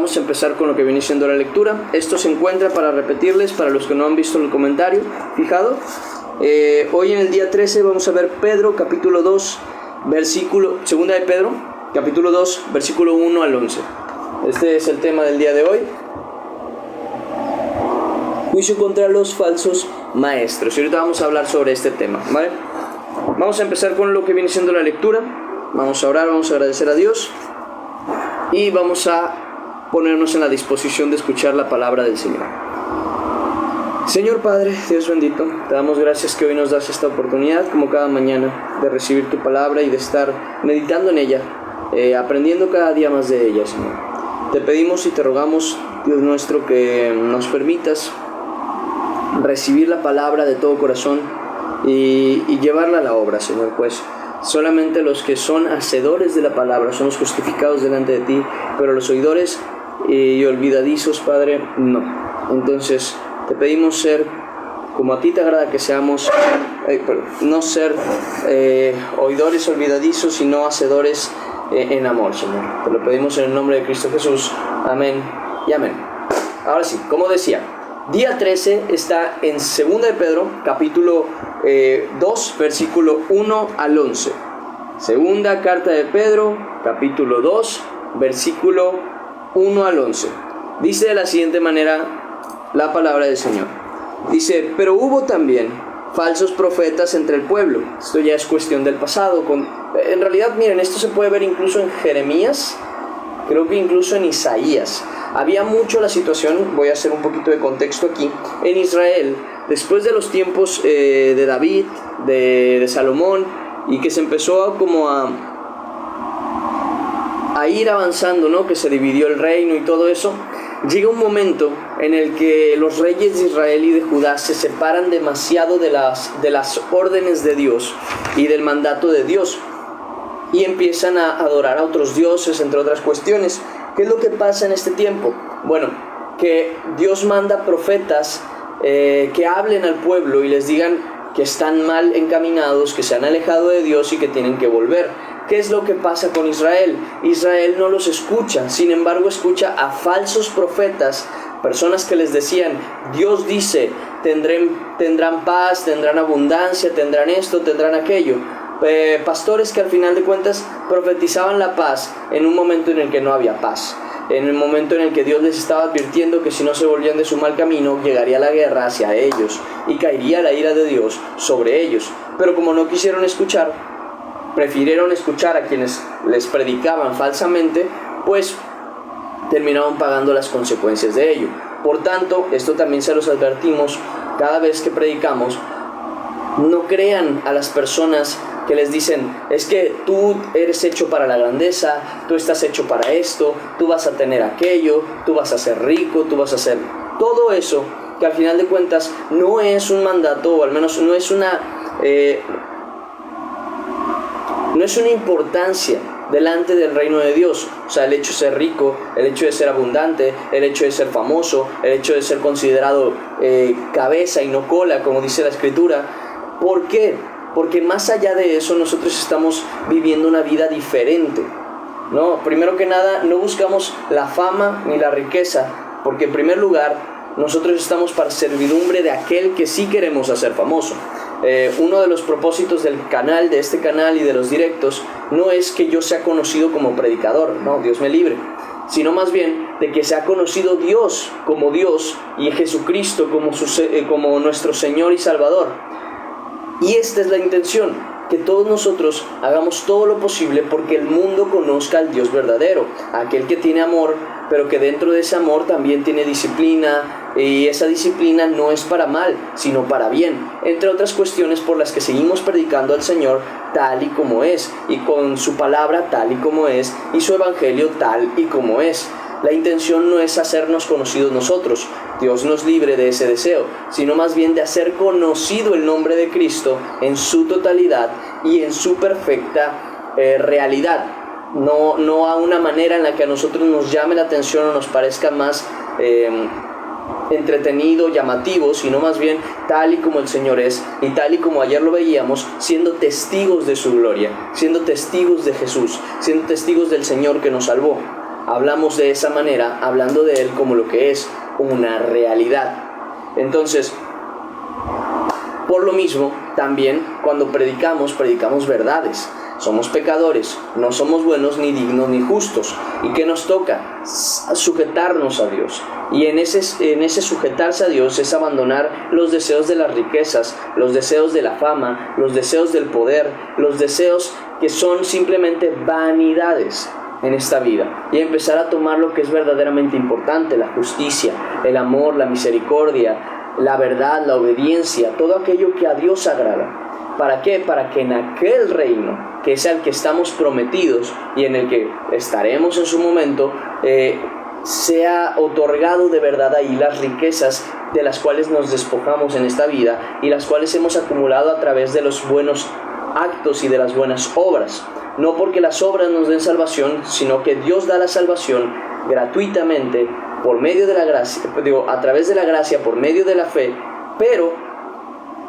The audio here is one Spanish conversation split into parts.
Vamos a empezar con lo que viene siendo la lectura. Esto se encuentra, para repetirles, para los que no han visto el comentario fijado, hoy en el día 13 vamos a ver Pedro capítulo 2, segunda de Pedro, capítulo 2, versículo 1 al 11. Este es el tema del día de hoy. Juicio contra los falsos maestros. Y ahorita vamos a hablar sobre este tema, ¿vale? Vamos a empezar con lo que viene siendo la lectura. Vamos a orar, vamos a agradecer a Dios y vamos a ponernos en la disposición de escuchar la palabra del Señor. Señor Padre, Dios bendito, te damos gracias que hoy nos das esta oportunidad, como cada mañana, de recibir tu palabra y de estar meditando en ella, aprendiendo cada día más de ella, Señor. Te pedimos y te rogamos, Dios nuestro, que nos permitas recibir la palabra de todo corazón y llevarla a la obra, Señor, pues solamente los que son hacedores de la palabra son los justificados delante de ti, pero los oidores y olvidadizos, Padre, no. Entonces te pedimos ser como a ti te agrada que seamos, no ser oidores olvidadizos, sino hacedores en amor, Señor. Te lo pedimos en el nombre de Cristo Jesús. Amén y amén. Ahora sí, como decía, día 13 está en 2 de Pedro, capítulo 2, versículo 1 al 11. Segunda carta de Pedro, capítulo 2, versículo 1 al 11. Dice de la siguiente manera la palabra del Señor. Dice: pero hubo también falsos profetas entre el pueblo. Esto ya es cuestión del pasado. En realidad, miren, esto se puede ver incluso en Jeremías, creo que incluso en Isaías. Había mucho la situación, voy a hacer un poquito de contexto aquí, en Israel, después de los tiempos de David, de Salomón, y que se empezó a ir avanzando, ¿no? Que se dividió el reino y todo eso. Llega un momento en el que los reyes de Israel y de Judá se separan demasiado de las órdenes de Dios y del mandato de Dios, y empiezan a adorar a otros dioses, entre otras cuestiones. ¿Qué es lo que pasa en este tiempo? Bueno, que Dios manda profetas que hablen al pueblo y les digan que están mal encaminados, que se han alejado de Dios y que tienen que volver. ¿Qué es lo que pasa con Israel? Israel no los escucha, sin embargo escucha a falsos profetas, personas que les decían: Dios dice, tendrán paz, tendrán abundancia, tendrán esto, tendrán aquello. Pastores que al final de cuentas profetizaban la paz en un momento en el que no había paz, en el momento en el que Dios les estaba advirtiendo que si no se volvían de su mal camino, llegaría la guerra hacia ellos y caería la ira de Dios sobre ellos. Pero como no quisieron escuchar, prefirieron escuchar a quienes les predicaban falsamente, pues terminaron pagando las consecuencias de ello. Por tanto, esto también se los advertimos cada vez que predicamos: no crean a las personas que les dicen: es que tú eres hecho para la grandeza, tú estás hecho para esto, tú vas a tener aquello, tú vas a ser rico, tú vas a hacer todo eso, que al final de cuentas no es un mandato, o al menos no es una importancia delante del reino de Dios. O sea, el hecho de ser rico, el hecho de ser abundante, el hecho de ser famoso, el hecho de ser considerado cabeza y no cola, como dice la Escritura. ¿Por qué? Porque más allá de eso, nosotros estamos viviendo una vida diferente, ¿no? Primero que nada, no buscamos la fama ni la riqueza, porque en primer lugar, nosotros estamos para servidumbre de aquel que sí queremos hacer famoso. Uno de los propósitos del canal, de este canal y de los directos, no es que yo sea conocido como predicador, no, Dios me libre, sino más bien de que sea conocido Dios y Jesucristo como nuestro Señor y Salvador. Y esta es la intención, que todos nosotros hagamos todo lo posible porque el mundo conozca al Dios verdadero, aquel que tiene amor, pero que dentro de ese amor también tiene disciplina, y esa disciplina no es para mal, sino para bien, entre otras cuestiones por las que seguimos predicando al Señor tal y como es, y con su palabra tal y como es, y su evangelio tal y como es. La intención no es hacernos conocidos nosotros, Dios nos libre de ese deseo, sino más bien de hacer conocido el nombre de Cristo en su totalidad y en su perfecta realidad. No a una manera en la que a nosotros nos llame la atención o nos parezca más entretenido, llamativo, sino más bien tal y como el Señor es, y tal y como ayer lo veíamos, siendo testigos de su gloria, siendo testigos de Jesús, siendo testigos del Señor que nos salvó. hablamos de esa manera, hablando de Él como lo que es una realidad. Entonces, por lo mismo, también cuando predicamos verdades. Somos pecadores, no somos buenos, ni dignos, ni justos. ¿Y qué nos toca? Sujetarnos a Dios. Y en ese sujetarse a Dios es abandonar los deseos de las riquezas, los deseos de la fama, los deseos del poder, los deseos que son simplemente vanidades en esta vida. Y empezar a tomar lo que es verdaderamente importante, la justicia, el amor, la misericordia, la verdad, la obediencia, todo aquello que a Dios agrada. ¿Para qué? Para que en aquel reino, que es al que estamos prometidos y en el que estaremos en su momento, sea otorgado de verdad ahí las riquezas de las cuales nos despojamos en esta vida y las cuales hemos acumulado a través de los buenos actos y de las buenas obras. No porque las obras nos den salvación, sino que Dios da la salvación gratuitamente por medio de la gracia, a través de la gracia, por medio de la fe, pero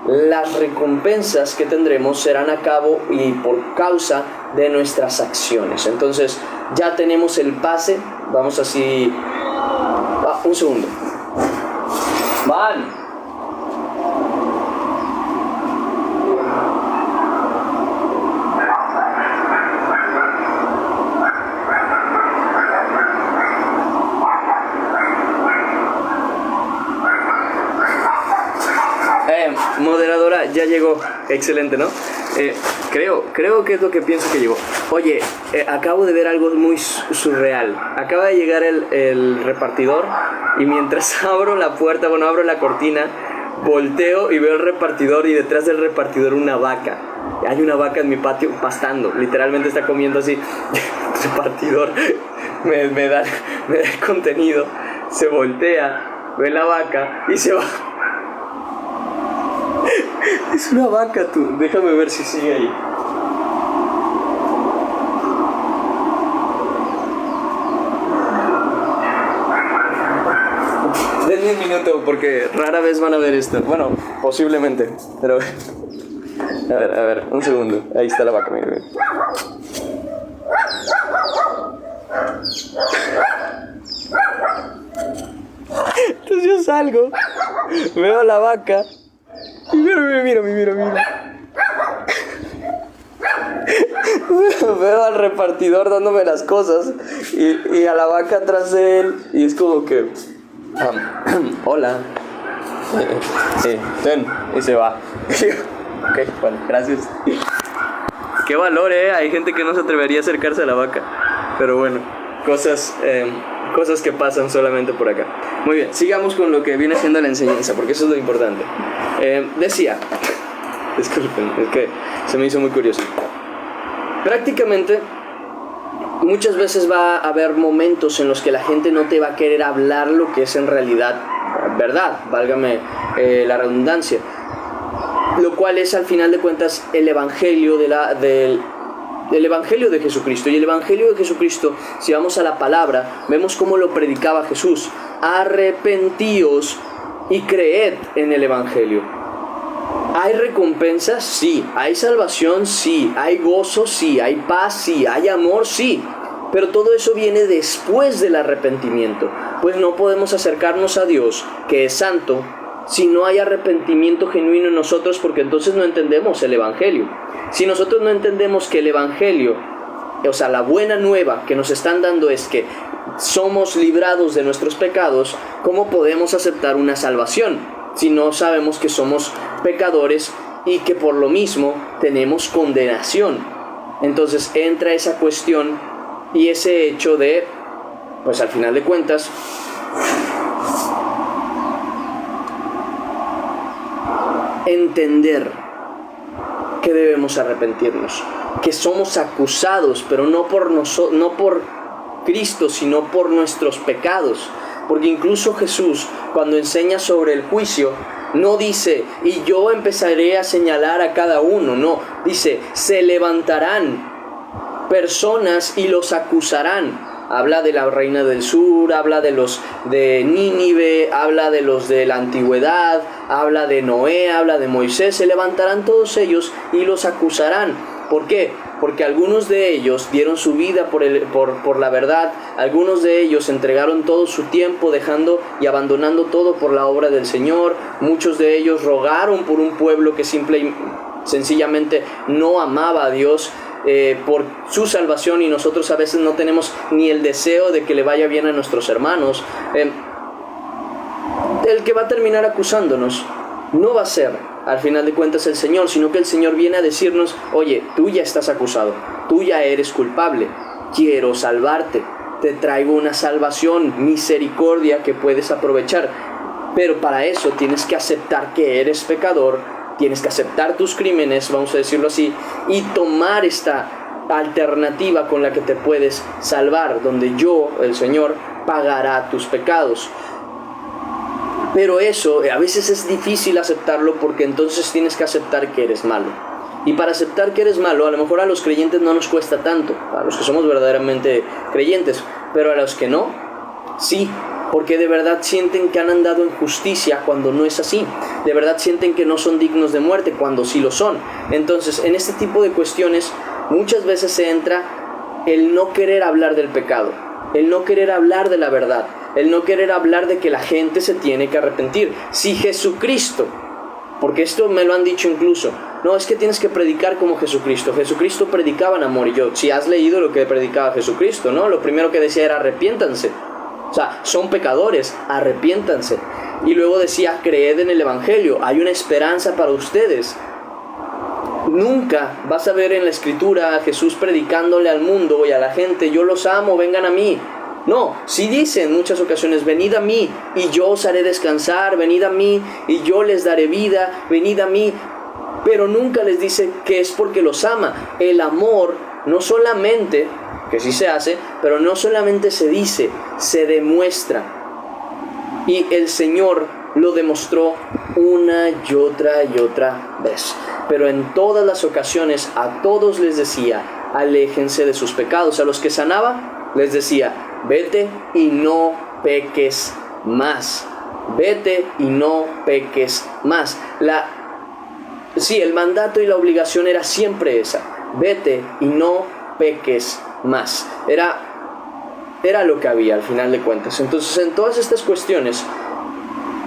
las recompensas que tendremos serán a cabo y por causa de nuestras acciones. Entonces ya tenemos el pase. Vamos así. Un segundo. Van. Moderadora, ya llegó. Excelente, ¿no? Creo que es lo que pienso que llegó. Oye, acabo de ver algo muy surreal. Acaba de llegar el repartidor y mientras abro la puerta, abro la cortina, volteo y veo el repartidor y detrás del repartidor una vaca. Hay una vaca en mi patio pastando, literalmente está comiendo así. El repartidor me da el contenido, se voltea, ve la vaca y se va. Es una vaca, tú. Déjame ver si sigue ahí. Denme un minuto porque rara vez van a ver esto. Bueno, posiblemente. Pero... A ver, un segundo. Ahí está la vaca, mira. Entonces yo salgo, veo a la vaca. Y mira. Veo al repartidor dándome las cosas y a la vaca atrás de él y es como que hola, ten, y se va. Ok, bueno, gracias. Qué valor, hay gente que no se atrevería a acercarse a la vaca, pero bueno, cosas que pasan solamente por acá. Muy bien, sigamos con lo que viene siendo la enseñanza, porque eso es lo importante. Decía, disculpen, es que se me hizo muy curioso. Prácticamente, muchas veces va a haber momentos en los que la gente no te va a querer hablar lo que es en realidad verdad, válgame la redundancia. Lo cual es, al final de cuentas, el evangelio del evangelio de Jesucristo. Y el evangelio de Jesucristo, si vamos a la palabra, vemos cómo lo predicaba Jesús. Arrepentíos y creed en el evangelio. ¿Hay recompensas? Sí. ¿Hay salvación? Sí. ¿Hay gozo? Sí. ¿Hay paz? Sí. ¿Hay amor? Sí. Pero todo eso viene después del arrepentimiento. Pues no podemos acercarnos a Dios, que es santo, si no hay arrepentimiento genuino en nosotros, porque entonces no entendemos el evangelio. Si nosotros no entendemos que el evangelio, o sea, la buena nueva que nos están dando es que somos librados de nuestros pecados, ¿cómo podemos aceptar una salvación si no sabemos que somos pecadores y que por lo mismo tenemos condenación? Entonces entra esa cuestión y ese hecho de, pues al final de cuentas, entender que debemos arrepentirnos, que somos acusados, pero no por Cristo, sino por nuestros pecados. Porque incluso Jesús, cuando enseña sobre el juicio, no dice, y yo empezaré a señalar a cada uno, no, dice, se levantarán personas y los acusarán. Habla de la reina del sur, habla de los de Nínive, habla de los de la antigüedad, habla de Noé, habla de Moisés. Se levantarán todos ellos y los acusarán. ¿Por qué? Porque algunos de ellos dieron su vida por la verdad, algunos de ellos entregaron todo su tiempo dejando y abandonando todo por la obra del Señor, muchos de ellos rogaron por un pueblo que sencillamente no amaba a Dios por su salvación, y nosotros a veces no tenemos ni el deseo de que le vaya bien a nuestros hermanos. El que va a terminar acusándonos no va a ser al final de cuentas el Señor, sino que el Señor viene a decirnos: oye, tú ya estás acusado, tú ya eres culpable, quiero salvarte, te traigo una salvación, misericordia que puedes aprovechar, pero para eso tienes que aceptar que eres pecador, tienes que aceptar tus crímenes, vamos a decirlo así, y tomar esta alternativa con la que te puedes salvar, donde yo, el Señor, pagará tus pecados. Pero eso a veces es difícil aceptarlo, porque entonces tienes que aceptar que eres malo. Y para aceptar que eres malo, a lo mejor a los creyentes no nos cuesta tanto, a los que somos verdaderamente creyentes, pero a los que no, sí, porque de verdad sienten que han andado en justicia cuando no es así. De verdad sienten que no son dignos de muerte cuando sí lo son. Entonces, en este tipo de cuestiones, muchas veces se entra el no querer hablar del pecado, el no querer hablar de la verdad, el no querer hablar de que la gente se tiene que arrepentir. Si Jesucristo, porque esto me lo han dicho incluso, no, es que tienes que predicar como Jesucristo. Jesucristo predicaba en amor, y yo, si has leído lo que predicaba Jesucristo, ¿no? Lo primero que decía era: arrepiéntanse. O sea, son pecadores, arrepiéntanse. Y luego decía: creed en el Evangelio, hay una esperanza para ustedes. Nunca vas a ver en la Escritura a Jesús predicándole al mundo y a la gente: yo los amo, vengan a mí. No, sí dice en muchas ocasiones: venid a mí y yo os haré descansar, venid a mí y yo les daré vida, venid a mí. Pero nunca les dice que es porque los ama. El amor no solamente, que sí se hace, pero no solamente se dice, se demuestra. Y el Señor lo demostró una y otra vez. Pero en todas las ocasiones a todos les decía: aléjense de sus pecados. A los que sanaba les decía: vete y no peques más. Vete y no peques más. El mandato y la obligación era siempre esa: vete y no peques más. Era lo que había al final de cuentas. Entonces, en todas estas cuestiones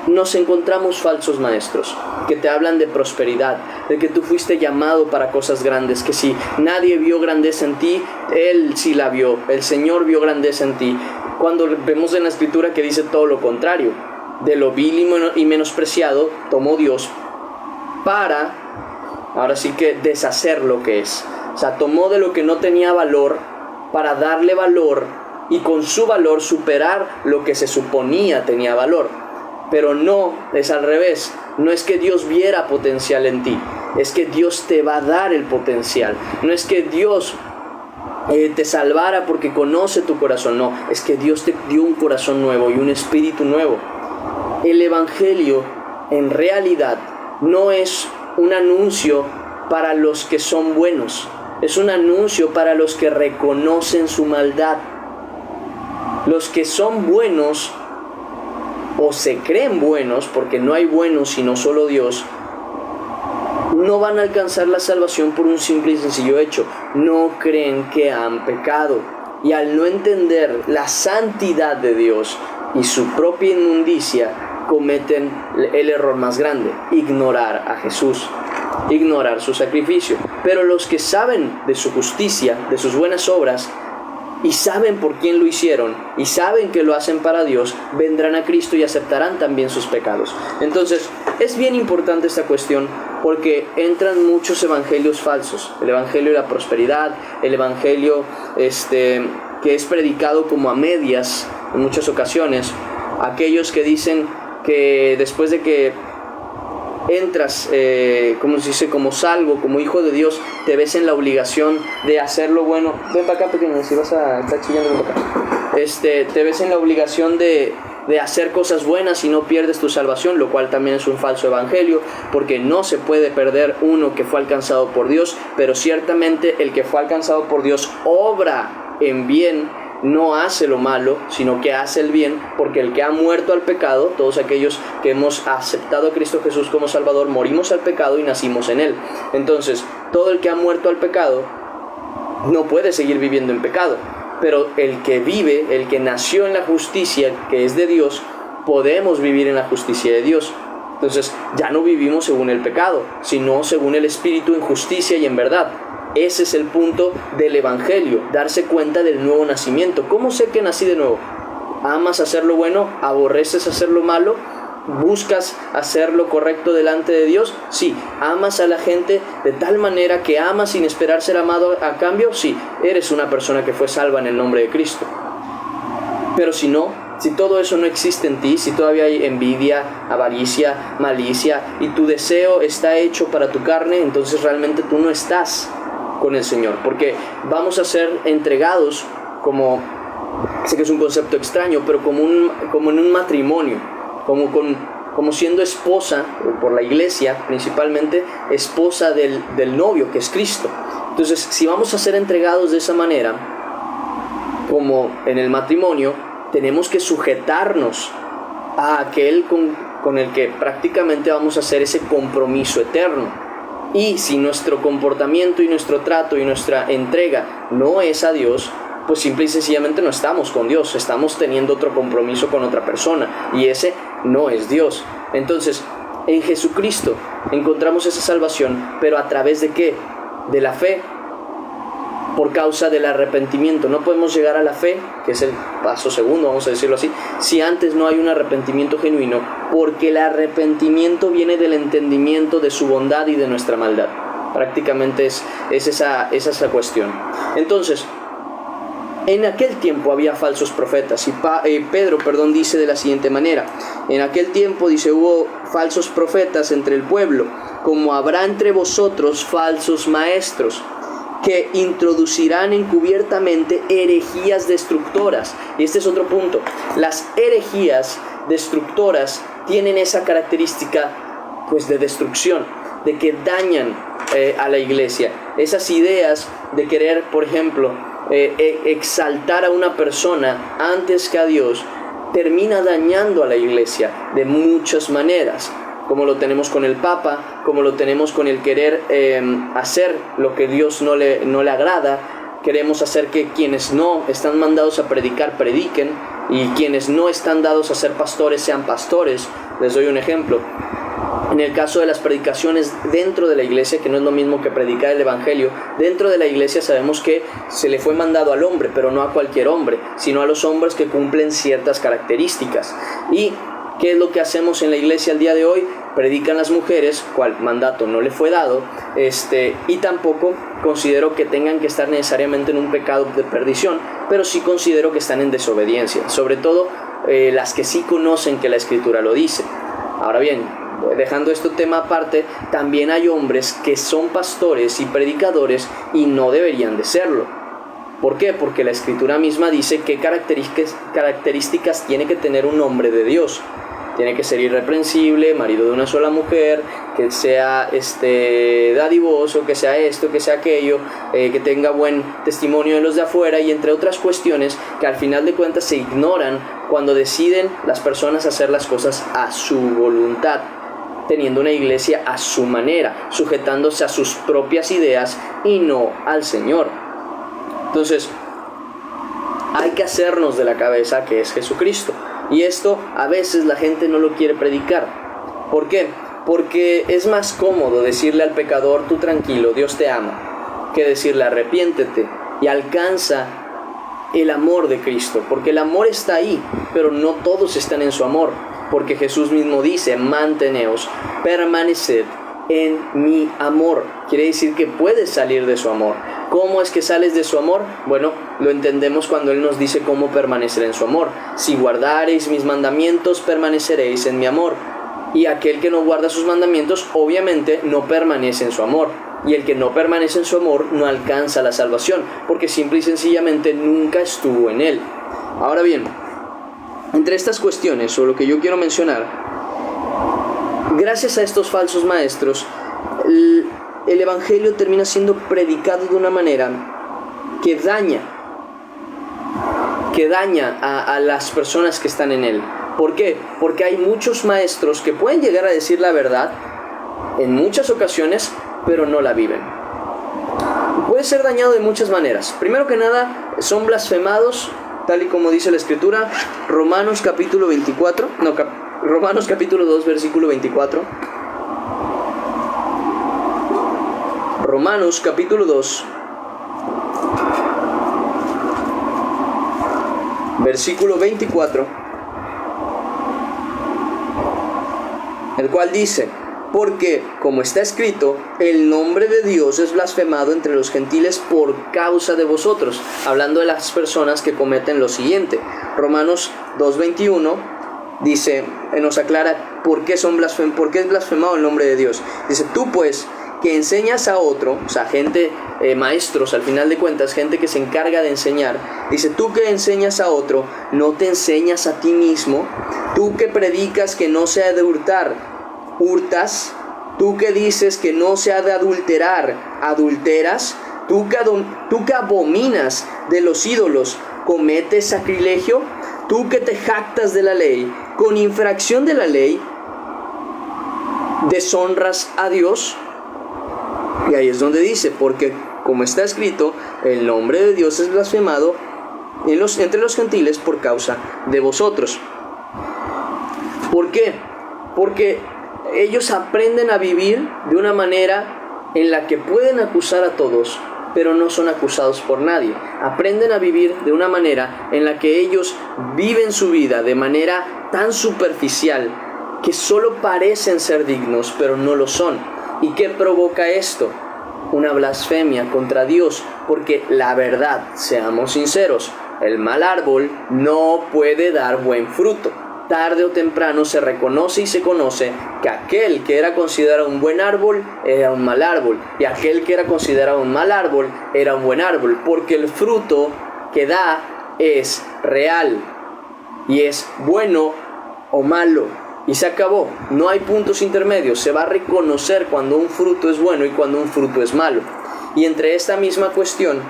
nos encontramos falsos maestros que te hablan de prosperidad, de que tú fuiste llamado para cosas grandes, que si nadie vio grandeza en ti, Él sí la vio, el Señor vio grandeza en ti. Cuando vemos en la Escritura que dice todo lo contrario: de lo vil y menospreciado tomó Dios para, ahora sí que, deshacer lo que es. O sea, tomó de lo que no tenía valor para darle valor, y con su valor superar lo que se suponía tenía valor. Pero no, es al revés. No es que Dios viera potencial en ti, es que Dios te va a dar el potencial. No es que Dios te salvara porque conoce tu corazón, no, es que Dios te dio un corazón nuevo y un espíritu nuevo. El Evangelio en realidad no es un anuncio para los que son buenos, es un anuncio para los que reconocen su maldad. Los que son buenos o se creen buenos, porque no hay buenos sino solo Dios, no van a alcanzar la salvación por un simple y sencillo hecho: no creen que han pecado. Y al no entender la santidad de Dios y su propia inmundicia, cometen el error más grande: ignorar a Jesús, ignorar su sacrificio. Pero los que saben de su justicia, de sus buenas obras, y saben por quién lo hicieron, y saben que lo hacen para Dios, vendrán a Cristo y aceptarán también sus pecados. Entonces, es bien importante esta cuestión, porque entran muchos evangelios falsos. El evangelio de la prosperidad, el evangelio que es predicado como a medias en muchas ocasiones. Aquellos que dicen que después de que entras, como se dice, como salvo, como hijo de Dios, te ves en la obligación de hacer lo bueno. Ven para acá, pequeño, si vas a estar chillando, ven para acá. Te ves en la obligación de hacer cosas buenas y no pierdes tu salvación, lo cual también es un falso evangelio, porque no se puede perder uno que fue alcanzado por Dios, pero ciertamente el que fue alcanzado por Dios obra en bien, no hace lo malo, sino que hace el bien, porque el que ha muerto al pecado, todos aquellos que hemos aceptado a Cristo Jesús como Salvador, morimos al pecado y nacimos en Él. Entonces, todo el que ha muerto al pecado no puede seguir viviendo en pecado. Pero el que vive, el que nació en la justicia que es de Dios, podemos vivir en la justicia de Dios. Entonces ya no vivimos según el pecado, sino según el Espíritu en justicia y en verdad. Ese es el punto del Evangelio, darse cuenta del nuevo nacimiento. ¿Cómo sé que nací de nuevo? ¿Amas hacer lo bueno? ¿Aborreces hacer lo malo? ¿Buscas hacer lo correcto delante de Dios? Sí. ¿Amas a la gente de tal manera que amas sin esperar ser amado a cambio? Sí. Eres una persona que fue salva en el nombre de Cristo. Pero si no, si todo eso no existe en ti, si todavía hay envidia, avaricia, malicia y tu deseo está hecho para tu carne, entonces realmente tú no estás con el Señor, porque vamos a ser entregados como, sé que es un concepto extraño, pero como en un matrimonio, como siendo esposa, por la iglesia principalmente, esposa del novio que es Cristo. Entonces, si vamos a ser entregados de esa manera, como en el matrimonio, tenemos que sujetarnos a aquel con el que prácticamente vamos a hacer ese compromiso eterno. Y si nuestro comportamiento y nuestro trato y nuestra entrega no es a Dios, pues simple y sencillamente no estamos con Dios, estamos teniendo otro compromiso con otra persona, y ese no es Dios. Entonces, en Jesucristo encontramos esa salvación, pero ¿a través de qué? De la fe, por causa del arrepentimiento. No podemos llegar a la fe, que es el paso segundo, vamos a decirlo así, si antes no hay un arrepentimiento genuino, porque el arrepentimiento viene del entendimiento de su bondad y de nuestra maldad. Prácticamente es esa cuestión. Entonces, en aquel tiempo había falsos profetas, y Pedro dice de la siguiente manera: en aquel tiempo, dice, hubo falsos profetas entre el pueblo, como habrá entre vosotros falsos maestros, que introducirán encubiertamente herejías destructoras. Y este es otro punto. Las herejías destructoras tienen esa característica, pues, de destrucción, de que dañan a la iglesia. Esas ideas de querer, por ejemplo, exaltar a una persona antes que a Dios, termina dañando a la iglesia de muchas maneras, como lo tenemos con el Papa, como lo tenemos con el querer hacer lo que Dios no le agrada. Queremos hacer que quienes no están mandados a predicar, prediquen, y quienes no están dados a ser pastores, sean pastores. Les doy un ejemplo. En el caso de las predicaciones dentro de la iglesia, que no es lo mismo que predicar el Evangelio, dentro de la iglesia sabemos que se le fue mandado al hombre, pero no a cualquier hombre, sino a los hombres que cumplen ciertas características. Y ¿qué es lo que hacemos en la iglesia al día de hoy? Predican las mujeres, cual mandato no le fue dado, y tampoco considero que tengan que estar necesariamente en un pecado de perdición, pero sí considero que están en desobediencia, sobre todo las que sí conocen que la Escritura lo dice. Ahora bien, dejando este tema aparte, también hay hombres que son pastores y predicadores y no deberían de serlo. ¿Por qué? Porque la Escritura misma dice qué características tiene que tener un hombre de Dios. Tiene que ser irreprensible, marido de una sola mujer, que sea dadivoso, que sea esto, que sea aquello, que tenga buen testimonio de los de afuera, y entre otras cuestiones que al final de cuentas se ignoran cuando deciden las personas hacer las cosas a su voluntad, teniendo una iglesia a su manera, sujetándose a sus propias ideas y no al Señor. Entonces, hay que hacernos de la cabeza que es Jesucristo. Y esto a veces la gente no lo quiere predicar. ¿Por qué? Porque es más cómodo decirle al pecador, tú tranquilo, Dios te ama, que decirle arrepiéntete y alcanza el amor de Cristo. Porque el amor está ahí, pero no todos están en su amor. Porque Jesús mismo dice, manteneos, permaneced en mi amor. Quiere decir que puedes salir de su amor. ¿Cómo es que sales de su amor? Bueno, lo entendemos cuando Él nos dice cómo permanecer en su amor. Si guardareis mis mandamientos, permaneceréis en mi amor. Y aquel que no guarda sus mandamientos, obviamente no permanece en su amor. Y el que no permanece en su amor no alcanza la salvación, porque simple y sencillamente nunca estuvo en Él. Ahora bien, entre estas cuestiones, o lo que yo quiero mencionar, gracias a estos falsos maestros, el Evangelio termina siendo predicado de una manera que daña a las personas que están en él. ¿Por qué? Porque hay muchos maestros que pueden llegar a decir la verdad en muchas ocasiones, pero no la viven. puede ser dañado de muchas maneras. Primero que nada, son blasfemados, tal y como dice la Escritura, Romanos capítulo 2, versículo 24. Romanos capítulo 2, versículo 24, el cual dice: porque, como está escrito, el nombre de Dios es blasfemado entre los gentiles por causa de vosotros. Hablando de las personas que cometen lo siguiente. Romanos 2:21 dice, nos aclara por qué es blasfemado el nombre de Dios. Dice: tú pues, que enseñas a otro, o sea, gente, maestros, al final de cuentas, gente que se encarga de enseñar. Dice: tú que enseñas a otro, ¿no te enseñas a ti mismo? Tú que predicas que no se ha de hurtas. Tú que dices que no se ha de adulterar, adulteras. Tú que abominas de los ídolos, cometes sacrilegio. Tú que te jactas de la ley, con infracción de la ley, deshonras a Dios. Y ahí es donde dice: porque, como está escrito, el nombre de Dios es blasfemado entre los gentiles por causa de vosotros. ¿Por qué? Porque ellos aprenden a vivir de una manera en la que pueden acusar a todos, pero no son acusados por nadie. Aprenden a vivir de una manera en la que ellos viven su vida de manera tan superficial que solo parecen ser dignos, pero no lo son. ¿Y qué provoca esto? Una blasfemia contra Dios, porque la verdad, seamos sinceros, el mal árbol no puede dar buen fruto. Tarde o temprano se reconoce y se conoce que aquel que era considerado un buen árbol era un mal árbol, y aquel que era considerado un mal árbol era un buen árbol, porque el fruto que da es real y es bueno o malo, y se acabó. No hay puntos intermedios. Se va a reconocer cuando un fruto es bueno y cuando un fruto es malo. Y entre esta misma cuestión,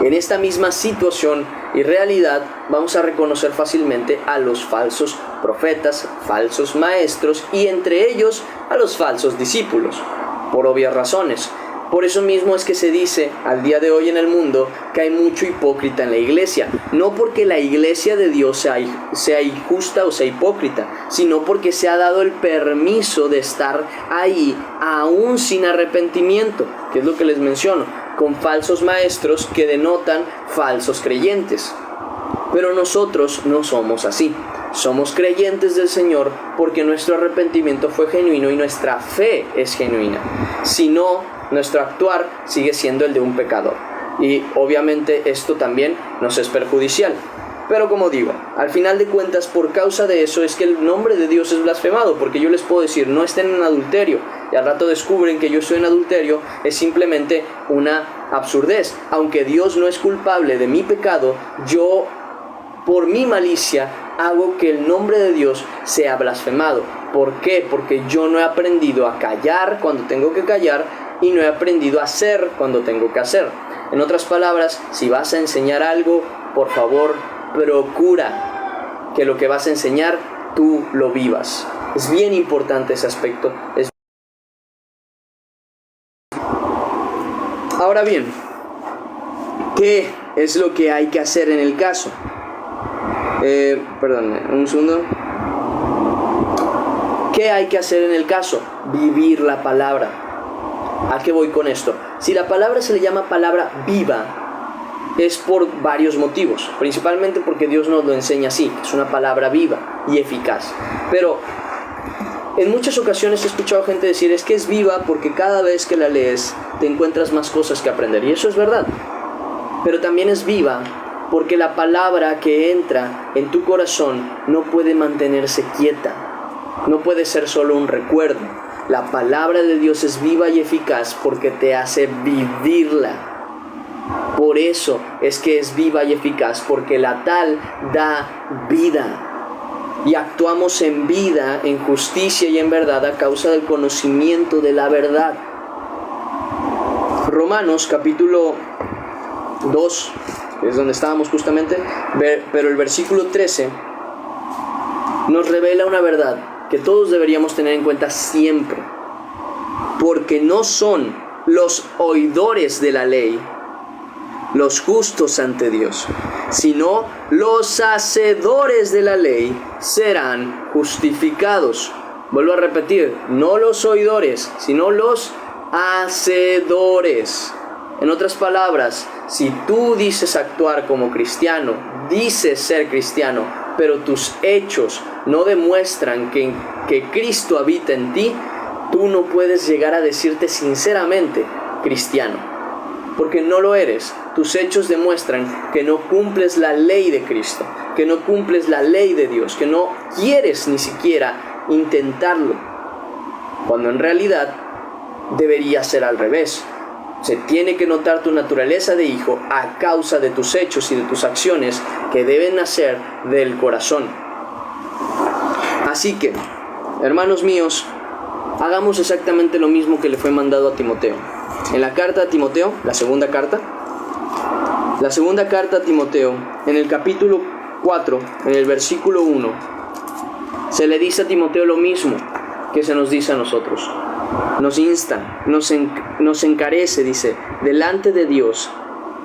en esta misma situación y realidad, vamos a reconocer fácilmente a los falsos profetas, falsos maestros, y entre ellos a los falsos discípulos, por obvias razones. Por eso mismo es que se dice al día de hoy en el mundo que hay mucho hipócrita en la iglesia. No porque la iglesia de Dios sea injusta o sea hipócrita, sino porque se ha dado el permiso de estar ahí aún sin arrepentimiento, que es lo que les menciono, con falsos maestros que denotan falsos creyentes. Pero nosotros no somos así. Somos creyentes del Señor porque nuestro arrepentimiento fue genuino y nuestra fe es genuina. Si no, nuestro actuar sigue siendo el de un pecador. Y obviamente esto también nos es perjudicial. Pero como digo, al final de cuentas, por causa de eso es que el nombre de Dios es blasfemado, porque yo les puedo decir: no estén en adulterio, y al rato descubren que yo estoy en adulterio. Es simplemente una absurdez. Aunque Dios no es culpable de mi pecado, yo, por mi malicia, hago que el nombre de Dios sea blasfemado. ¿Por qué? Porque yo no he aprendido a callar cuando tengo que callar, y no he aprendido a hacer cuando tengo que hacer. En otras palabras, si vas a enseñar algo, por favor, procura que lo que vas a enseñar tú lo vivas. Es bien importante ese aspecto. Ahora bien, ¿qué es lo que hay que hacer en el caso? Perdón, un segundo. ¿Qué hay que hacer en el caso? Vivir la palabra. ¿A qué voy con esto? Si la palabra se le llama palabra viva, es por varios motivos. Principalmente porque Dios nos lo enseña así, es una palabra viva y eficaz. Pero en muchas ocasiones he escuchado gente decir: es que es viva porque cada vez que la lees te encuentras más cosas que aprender. Y eso es verdad. Pero también es viva porque la palabra que entra en tu corazón no puede mantenerse quieta. No puede ser solo un recuerdo. La palabra de Dios es viva y eficaz porque te hace vivirla. Por eso es que es viva y eficaz, porque la tal da vida. Y actuamos en vida, en justicia y en verdad a causa del conocimiento de la verdad. Romanos capítulo 2, es donde estábamos justamente, pero el versículo 13 nos revela una verdad que todos deberíamos tener en cuenta siempre. Porque no son los oidores de la ley, los justos ante Dios, sino los hacedores de la ley serán justificados. Vuelvo a repetir, no los oidores, sino los hacedores. En otras palabras, si tú dices actuar como cristiano, dices ser cristiano, pero tus hechos no demuestran que Cristo habita en ti, tú no puedes llegar a decirte sinceramente cristiano, porque no lo eres. Tus hechos demuestran que no cumples la ley de Cristo, que no cumples la ley de Dios, que no quieres ni siquiera intentarlo, cuando en realidad debería ser al revés. Se tiene que notar tu naturaleza de hijo a causa de tus hechos y de tus acciones que deben nacer del corazón. Así que, hermanos míos, hagamos exactamente lo mismo que le fue mandado a Timoteo. En la carta a Timoteo, la segunda carta a Timoteo, en el capítulo 4, en el versículo 1, se le dice a Timoteo lo mismo que se nos dice a nosotros. Nos insta, nos encarece, dice, delante de Dios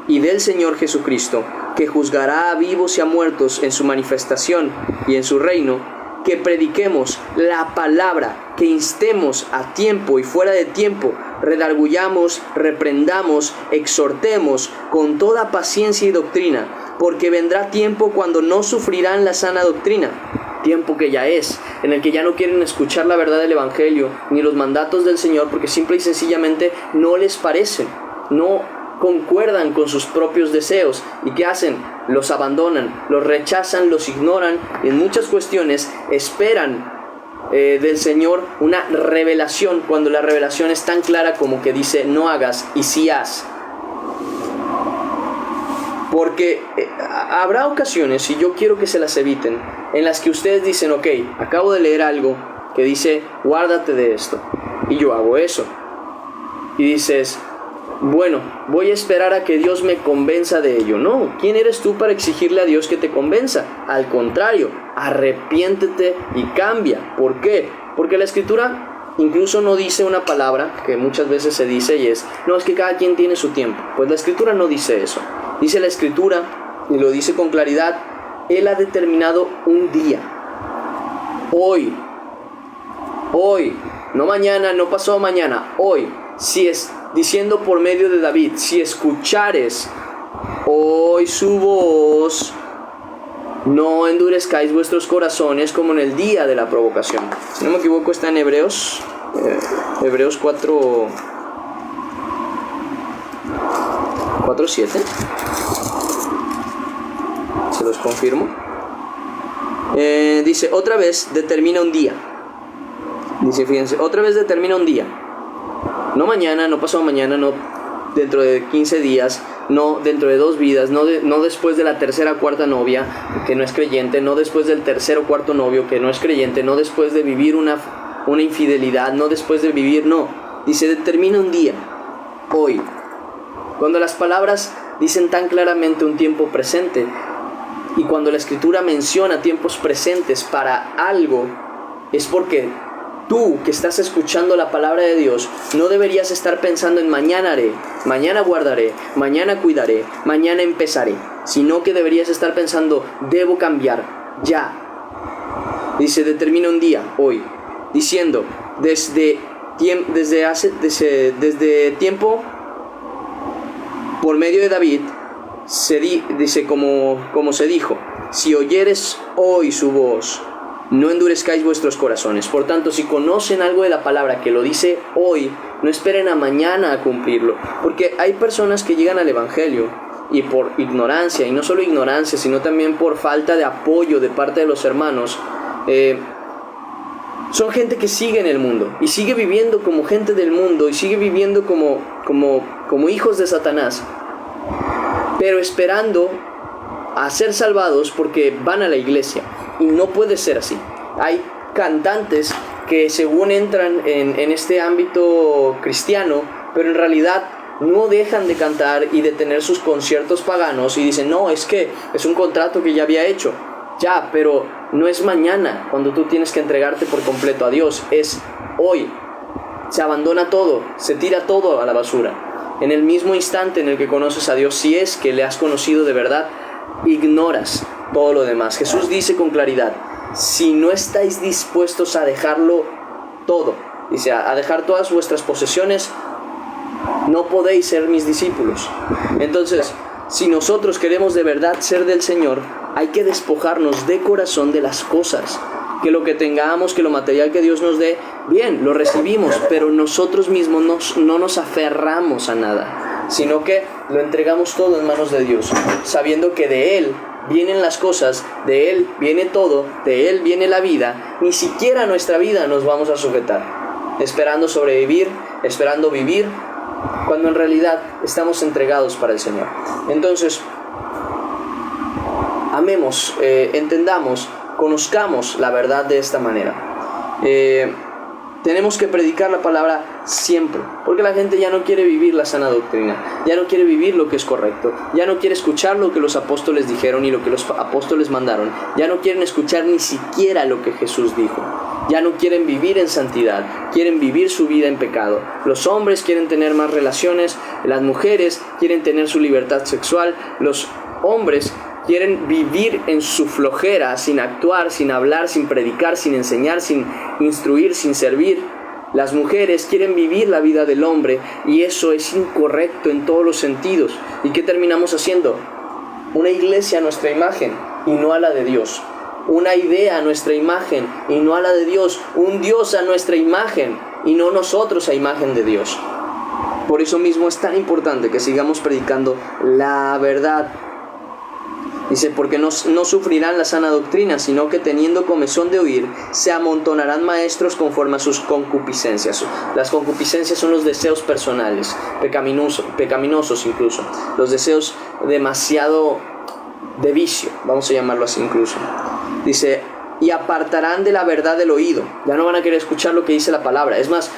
y del Señor Jesucristo, que juzgará a vivos y a muertos en su manifestación y en su reino, que prediquemos la palabra, que instemos a tiempo y fuera de tiempo, redarguyamos, reprendamos, exhortemos con toda paciencia y doctrina, porque vendrá tiempo cuando no sufrirán la sana doctrina, tiempo que ya es, en el que ya no quieren escuchar la verdad del Evangelio, ni los mandatos del Señor, porque simple y sencillamente no les parecen, no concuerdan con sus propios deseos. ¿Y qué hacen? Los abandonan, los rechazan, los ignoran, y en muchas cuestiones esperan del Señor una revelación, cuando la revelación es tan clara como que dice no hagas y sí haz. Porque habrá ocasiones, y yo quiero que se las eviten, en las que ustedes dicen, ok, acabo de leer algo que dice, guárdate de esto, y yo hago eso. Y dices, bueno, voy a esperar a que Dios me convenza de ello. No, ¿quién eres tú para exigirle a Dios que te convenza? Al contrario, arrepiéntete y cambia. ¿Por qué? Porque la Escritura incluso no dice una palabra que muchas veces se dice y es, no, es que cada quien tiene su tiempo. Pues la Escritura no dice eso. Dice la Escritura, y lo dice con claridad, Él ha determinado un día. Hoy, no mañana, no pasado mañana, hoy, si es diciendo por medio de David, si escuchares hoy su voz, no endurezcáis vuestros corazones como en el día de la provocación. Si no me equivoco está en Hebreos 4:7. Se los confirmo. Dice, otra vez determina un día. Dice, fíjense, otra vez determina un día. No mañana, no pasado mañana, no dentro de 15 días, no dentro de 2 vidas, no después de la tercera o cuarta novia que no es creyente, no después del tercer o cuarto novio que no es creyente, no después de vivir una infidelidad, no después de vivir, no. Dice, determina un día, hoy. Cuando las palabras dicen tan claramente un tiempo presente, y cuando la Escritura menciona tiempos presentes para algo, es porque tú que estás escuchando la palabra de Dios no deberías estar pensando en mañana haré, mañana guardaré, mañana cuidaré, mañana empezaré, sino que deberías estar pensando debo cambiar ya. Dice determina un día, hoy, diciendo desde tiempo por medio de David dice como se dijo, si oyeres hoy su voz, no endurezcáis vuestros corazones. Por tanto, si conocen algo de la palabra que lo dice hoy, no esperen a mañana a cumplirlo. Porque hay personas que llegan al Evangelio y por ignorancia, y no solo ignorancia, sino también por falta de apoyo de parte de los hermanos, son gente que sigue en el mundo y sigue viviendo como gente del mundo y sigue viviendo como hijos de Satanás, pero esperando a ser salvados porque van a la iglesia. Y no puede ser así. Hay cantantes que según entran en este ámbito cristiano, pero en realidad no dejan de cantar y de tener sus conciertos paganos y dicen, no, es que es un contrato que ya había hecho. Ya, pero no es mañana cuando tú tienes que entregarte por completo a Dios, es hoy. se abandona todo, se tira todo a la basura. En el mismo instante en el que conoces a Dios, si es que le has conocido de verdad, ignoras todo lo demás. Jesús dice con claridad, si no estáis dispuestos a dejarlo todo, dice, a dejar todas vuestras posesiones, no podéis ser mis discípulos. Entonces, si nosotros queremos de verdad ser del Señor, hay que despojarnos de corazón de las cosas. Que lo que tengamos, que lo material que Dios nos dé, bien, lo recibimos, pero nosotros mismos no nos aferramos a nada, sino que lo entregamos todo en manos de Dios, sabiendo que de Él vienen las cosas, de Él viene todo, de Él viene la vida. Ni siquiera nuestra vida nos vamos a sujetar, esperando sobrevivir, esperando vivir, cuando en realidad estamos entregados para el Señor. Entonces, amemos, entendamos, conozcamos la verdad de esta manera. Tenemos que predicar la palabra siempre, porque la gente ya no quiere vivir la sana doctrina, ya no quiere vivir lo que es correcto, ya no quiere escuchar lo que los apóstoles dijeron y lo que los apóstoles mandaron, ya no quieren escuchar ni siquiera lo que Jesús dijo, ya no quieren vivir en santidad, quieren vivir su vida en pecado. Los hombres quieren tener más relaciones, las mujeres quieren tener su libertad sexual, los hombres quieren vivir en su flojera, sin actuar, sin hablar, sin predicar, sin enseñar, sin instruir, sin servir. Las mujeres quieren vivir la vida del hombre y eso es incorrecto en todos los sentidos. ¿Y qué terminamos haciendo? Una iglesia a nuestra imagen y no a la de Dios. Una idea a nuestra imagen y no a la de Dios. Un Dios a nuestra imagen y no nosotros a imagen de Dios. Por eso mismo es tan importante que sigamos predicando la verdad. Dice, porque no sufrirán la sana doctrina, sino que teniendo comezón de oír, se amontonarán maestros conforme a sus concupiscencias. Las concupiscencias son los deseos personales, pecaminosos incluso. Los deseos demasiado de vicio, vamos a llamarlo así incluso. Dice, y apartarán de la verdad del oído. Ya no van a querer escuchar lo que dice la palabra. Es más,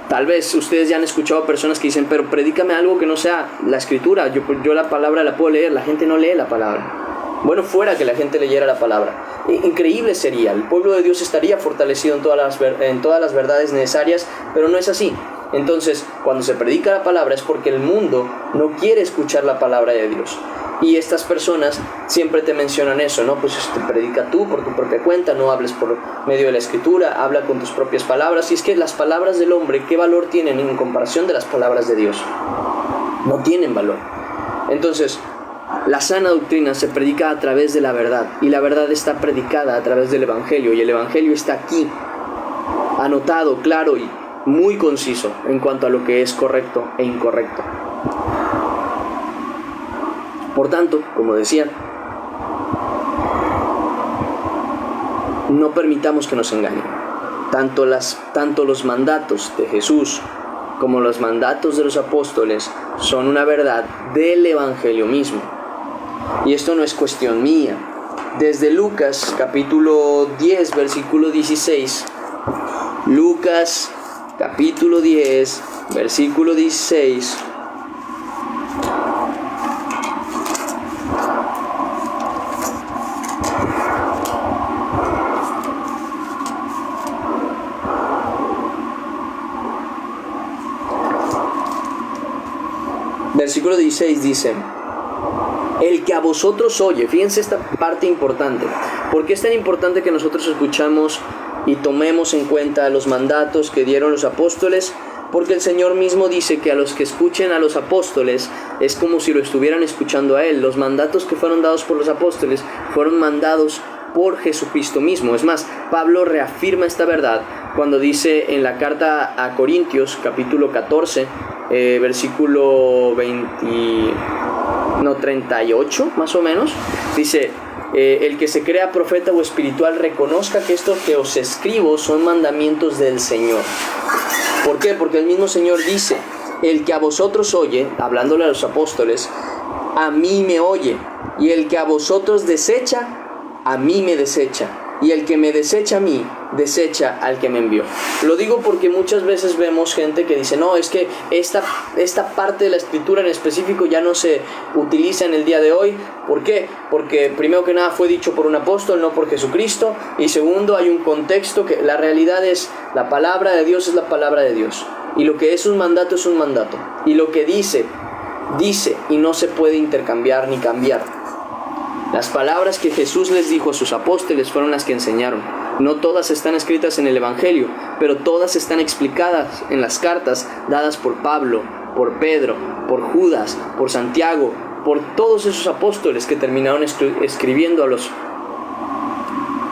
tal vez ustedes ya han escuchado personas que dicen, pero predícame algo que no sea la escritura, yo la palabra la puedo leer, la gente no lee la palabra. Bueno, fuera que la gente leyera la palabra. Increíble sería, el pueblo de Dios estaría fortalecido en todas las verdades necesarias, pero no es así. Entonces, cuando se predica la palabra es porque el mundo no quiere escuchar la palabra de Dios. Y estas personas siempre te mencionan eso, ¿no? Pues predica tú por tu propia cuenta, no hables por medio de la escritura, habla con tus propias palabras. Y es que las palabras del hombre, ¿qué valor tienen en comparación de las palabras de Dios? No tienen valor. Entonces, la sana doctrina se predica a través de la verdad, y la verdad está predicada a través del Evangelio, y el Evangelio está aquí, anotado, claro y muy conciso en cuanto a lo que es correcto e incorrecto. Por tanto, como decía, no permitamos que nos engañen. Tanto los mandatos de Jesús como los mandatos de los apóstoles son una verdad del Evangelio mismo. Y esto no es cuestión mía. Desde Lucas capítulo 10, versículo 16. Lucas capítulo 10, versículo 16. Versículo 16 dice, el que a vosotros oye, fíjense esta parte importante, ¿por qué es tan importante que nosotros escuchamos y tomemos en cuenta los mandatos que dieron los apóstoles? Porque el Señor mismo dice que a los que escuchen a los apóstoles es como si lo estuvieran escuchando a Él. Los mandatos que fueron dados por los apóstoles fueron mandados por Jesucristo mismo. Es más, Pablo reafirma esta verdad cuando dice en la carta a Corintios, capítulo 14, versículo 38 más o menos, dice, el que se crea profeta o espiritual reconozca que esto que os escribo son mandamientos del Señor. ¿Por qué? Porque el mismo Señor dice, el que a vosotros oye, hablándole a los apóstoles, a mí me oye, y el que a vosotros desecha, a mí me desecha. y el que me desecha a mí, desecha al que me envió. Lo digo porque muchas veces vemos gente que dice, no, es que esta parte de la escritura en específico ya no se utiliza en el día de hoy. ¿Por qué? Porque primero que nada fue dicho por un apóstol, no por Jesucristo, y segundo hay un contexto que la realidad es, la palabra de Dios es la palabra de Dios, y lo que es un mandato es un mandato, y lo que dice, y no se puede intercambiar ni cambiar. Las palabras que Jesús les dijo a sus apóstoles fueron las que enseñaron. No todas están escritas en el Evangelio, pero todas están explicadas en las cartas dadas por Pablo, por Pedro, por Judas, por Santiago, por todos esos apóstoles que terminaron escribiendo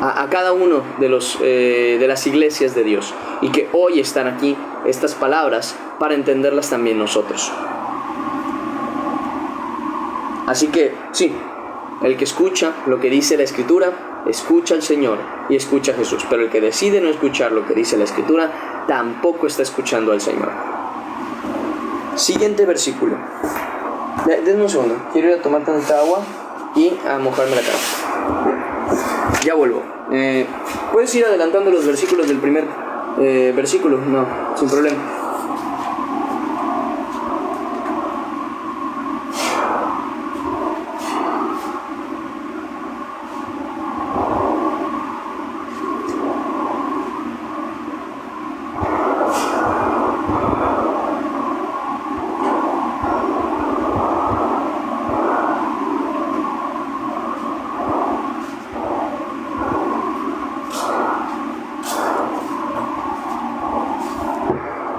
a cada uno de las iglesias de Dios, y que hoy están aquí estas palabras para entenderlas también nosotros. Así que, sí, el que escucha lo que dice la Escritura, escucha al Señor y escucha a Jesús. Pero el que decide no escuchar lo que dice la Escritura, tampoco está escuchando al Señor. Siguiente versículo. Denme un segundo. Quiero ir a tomar tanta agua y a mojarme la cara. Ya vuelvo. ¿Puedes ir adelantando los versículos del primer versículo? No, sin problema.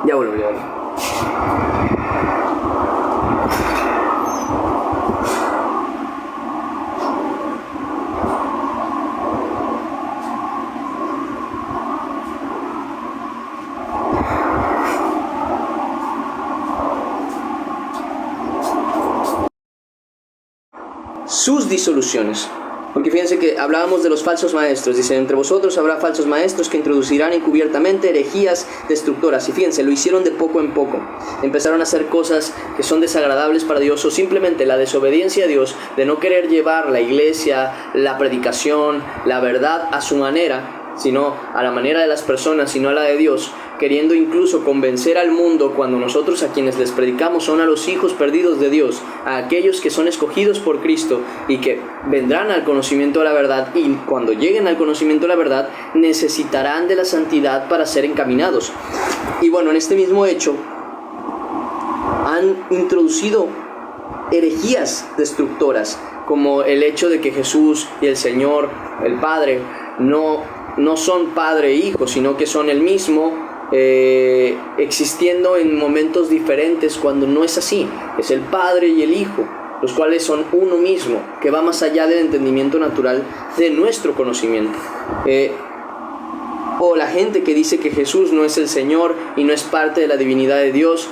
Ya vuelvo. Sus disoluciones. Porque fíjense que hablábamos de los falsos maestros. Dice, entre vosotros habrá falsos maestros que introducirán encubiertamente herejías destructoras. Y fíjense, lo hicieron de poco en poco. Empezaron a hacer cosas que son desagradables para Dios, o simplemente la desobediencia a Dios, de no querer llevar la iglesia, la predicación, la verdad a su manera, sino a la manera de las personas, sino a la de Dios, queriendo incluso convencer al mundo, cuando nosotros a quienes les predicamos son a los hijos perdidos de Dios, a aquellos que son escogidos por Cristo y que vendrán al conocimiento de la verdad, y cuando lleguen al conocimiento de la verdad necesitarán de la santidad para ser encaminados. Y bueno, en este mismo hecho han introducido herejías destructoras, como el hecho de que Jesús y el Señor, el Padre, no son Padre e Hijo, sino que son el mismo, existiendo en momentos diferentes, cuando no es así. Es el Padre y el Hijo, los cuales son uno mismo, que va más allá del entendimiento natural de nuestro conocimiento. O la gente que dice que Jesús no es el Señor y no es parte de la divinidad de Dios,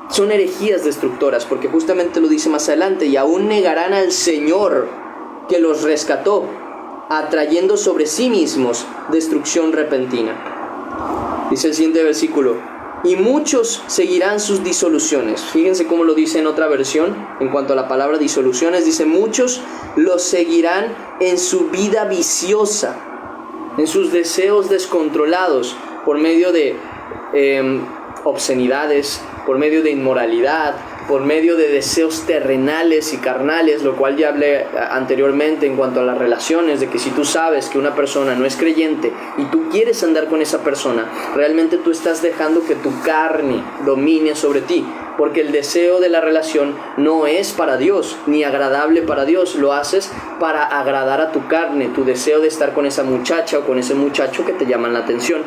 son herejías destructoras, porque justamente lo dice más adelante: y aún negarán al Señor que los rescató, atrayendo sobre sí mismos destrucción repentina. Dice el siguiente versículo: y muchos seguirán sus disoluciones. Fíjense cómo lo dice en otra versión en cuanto a la palabra disoluciones. Dice: muchos los seguirán en su vida viciosa, en sus deseos descontrolados, por medio de obscenidades, por medio de inmoralidad, por medio de deseos terrenales y carnales, lo cual ya hablé anteriormente en cuanto a las relaciones, de que si tú sabes que una persona no es creyente y tú quieres andar con esa persona, realmente tú estás dejando que tu carne domine sobre ti, porque el deseo de la relación no es para Dios, ni agradable para Dios. Lo haces para agradar a tu carne, tu deseo de estar con esa muchacha o con ese muchacho que te llaman la atención,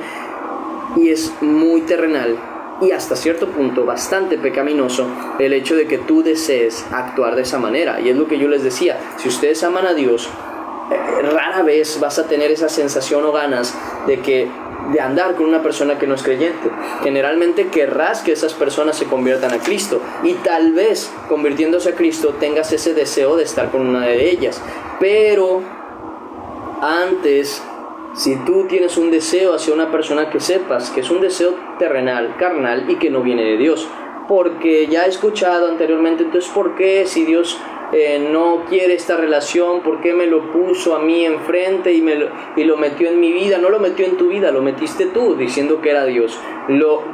y es muy terrenal y hasta cierto punto bastante pecaminoso el hecho de que tú desees actuar de esa manera. Y es lo que yo les decía: si ustedes aman a Dios, rara vez vas a tener esa sensación o ganas de andar con una persona que no es creyente. Generalmente querrás que esas personas se conviertan a Cristo, y tal vez convirtiéndose a Cristo tengas ese deseo de estar con una de ellas. Pero antes, si tú tienes un deseo hacia una persona, que sepas que es un deseo terrenal, carnal, y que no viene de Dios. Porque ya he escuchado anteriormente: entonces, ¿por qué si Dios no quiere esta relación, ¿por qué me lo puso a mí enfrente y lo metió en mi vida? No lo metió en tu vida, lo metiste tú diciendo que era Dios.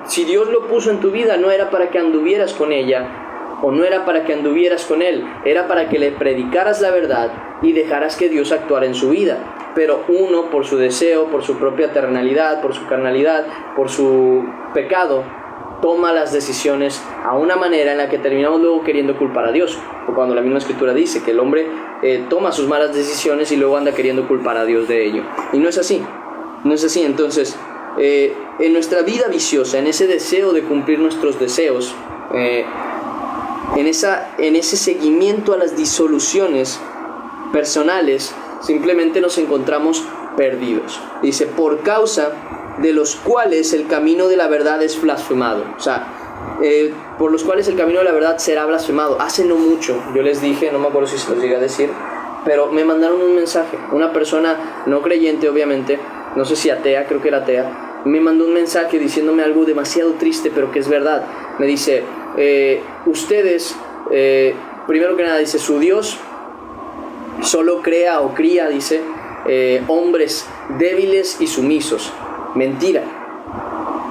Si Dios lo puso en tu vida, no era para que anduvieras con ella o no era para que anduvieras con él, era para que le predicaras la verdad y dejaras que Dios actuara en su vida. Pero uno, por su deseo, por su propia terrenalidad, por su carnalidad, por su pecado, toma las decisiones a una manera en la que terminamos luego queriendo culpar a Dios. Cuando la misma Escritura dice que el hombre toma sus malas decisiones y luego anda queriendo culpar a Dios de ello. Y no es así, no es así. Entonces, en nuestra vida viciosa, en ese deseo de cumplir nuestros deseos, en ese seguimiento a las disoluciones personales, simplemente nos encontramos perdidos. Dice, por causa de los cuales el camino de la verdad es blasfemado. O sea, por los cuales el camino de la verdad será blasfemado. Hace no mucho, yo les dije, no me acuerdo si se los llegué a decir, pero me mandaron un mensaje. Una persona no creyente, obviamente, no sé si atea, creo que era atea, me mandó un mensaje diciéndome algo demasiado triste, pero que es verdad. Me dice, ustedes, primero que nada, dice, su Dios solo crea o cría, dice, hombres débiles y sumisos. Mentira.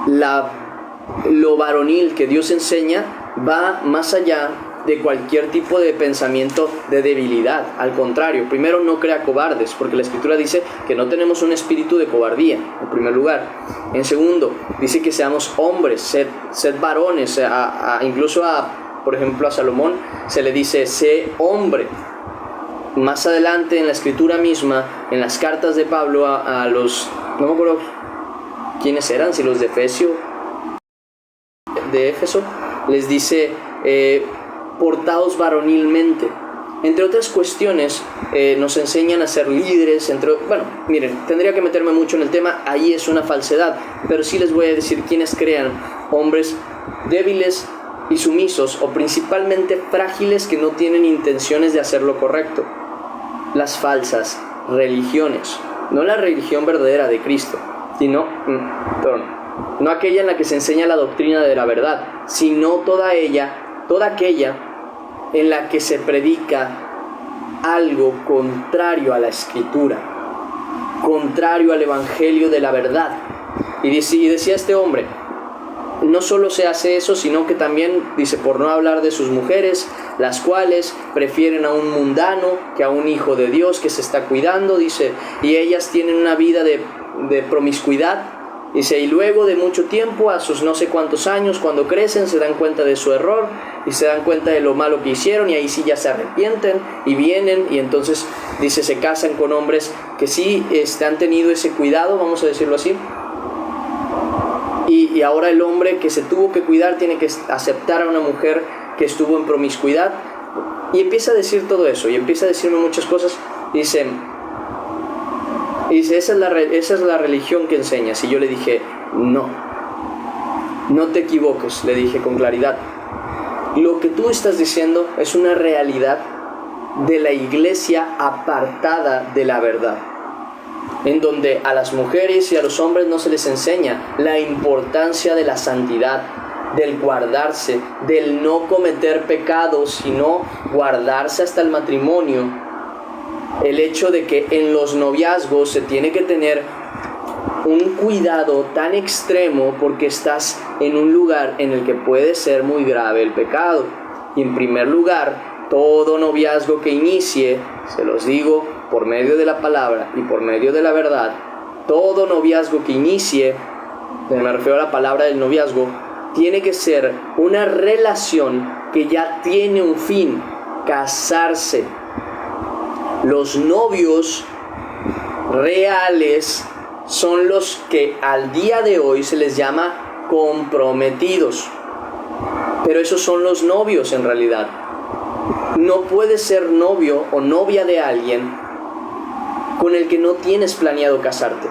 Lo varonil que Dios enseña va más allá de cualquier tipo de pensamiento de debilidad. Al contrario, primero, no crea cobardes, porque la Escritura dice que no tenemos un espíritu de cobardía, en primer lugar. En segundo, dice que seamos hombres, sed varones. Incluso por ejemplo, a Salomón se le dice, sé hombre. Más adelante en la Escritura misma, en las cartas de Pablo a los, no me acuerdo quiénes eran, si los de Éfeso, les dice, portaos varonilmente. Entre otras cuestiones, nos enseñan a ser líderes. Bueno, miren, tendría que meterme mucho en el tema, ahí es una falsedad, pero sí les voy a decir quiénes crean hombres débiles y sumisos, o principalmente frágiles que no tienen intenciones de hacer lo correcto. Las falsas religiones, no la religión verdadera de Cristo, sino, no aquella en la que se enseña la doctrina de la verdad, sino toda aquella en la que se predica algo contrario a la Escritura, contrario al Evangelio de la verdad. Y decía este hombre, no solo se hace eso, sino que también, dice, por no hablar de sus mujeres, las cuales prefieren a un mundano que a un hijo de Dios que se está cuidando, dice, y ellas tienen una vida de promiscuidad, dice, y luego de mucho tiempo, a sus no sé cuántos años, cuando crecen, se dan cuenta de su error y se dan cuenta de lo malo que hicieron, y ahí sí ya se arrepienten y vienen, y entonces, dice, se casan con hombres que sí han tenido ese cuidado, vamos a decirlo así. Y ahora el hombre que se tuvo que cuidar tiene que aceptar a una mujer que estuvo en promiscuidad, y empieza a decir todo eso, y empieza a decirme muchas cosas. Dice, esa es la religión que enseñas. Y yo le dije, no te equivoques, le dije con claridad. Lo que tú estás diciendo es una realidad de la iglesia apartada de la verdad, en donde a las mujeres y a los hombres no se les enseña la importancia de la santidad, del guardarse, del no cometer pecados, sino guardarse hasta el matrimonio. El hecho de que en los noviazgos se tiene que tener un cuidado tan extremo porque estás en un lugar en el que puede ser muy grave el pecado. Y en primer lugar, todo noviazgo que inicie, se los digo por medio de la palabra y por medio de la verdad, todo noviazgo que inicie, me refiero a la palabra del noviazgo, tiene que ser una relación que ya tiene un fin, casarse. Los novios reales son los que al día de hoy se les llama comprometidos, pero esos son los novios en realidad. No puedes ser novio o novia de alguien con el que no tienes planeado casarte.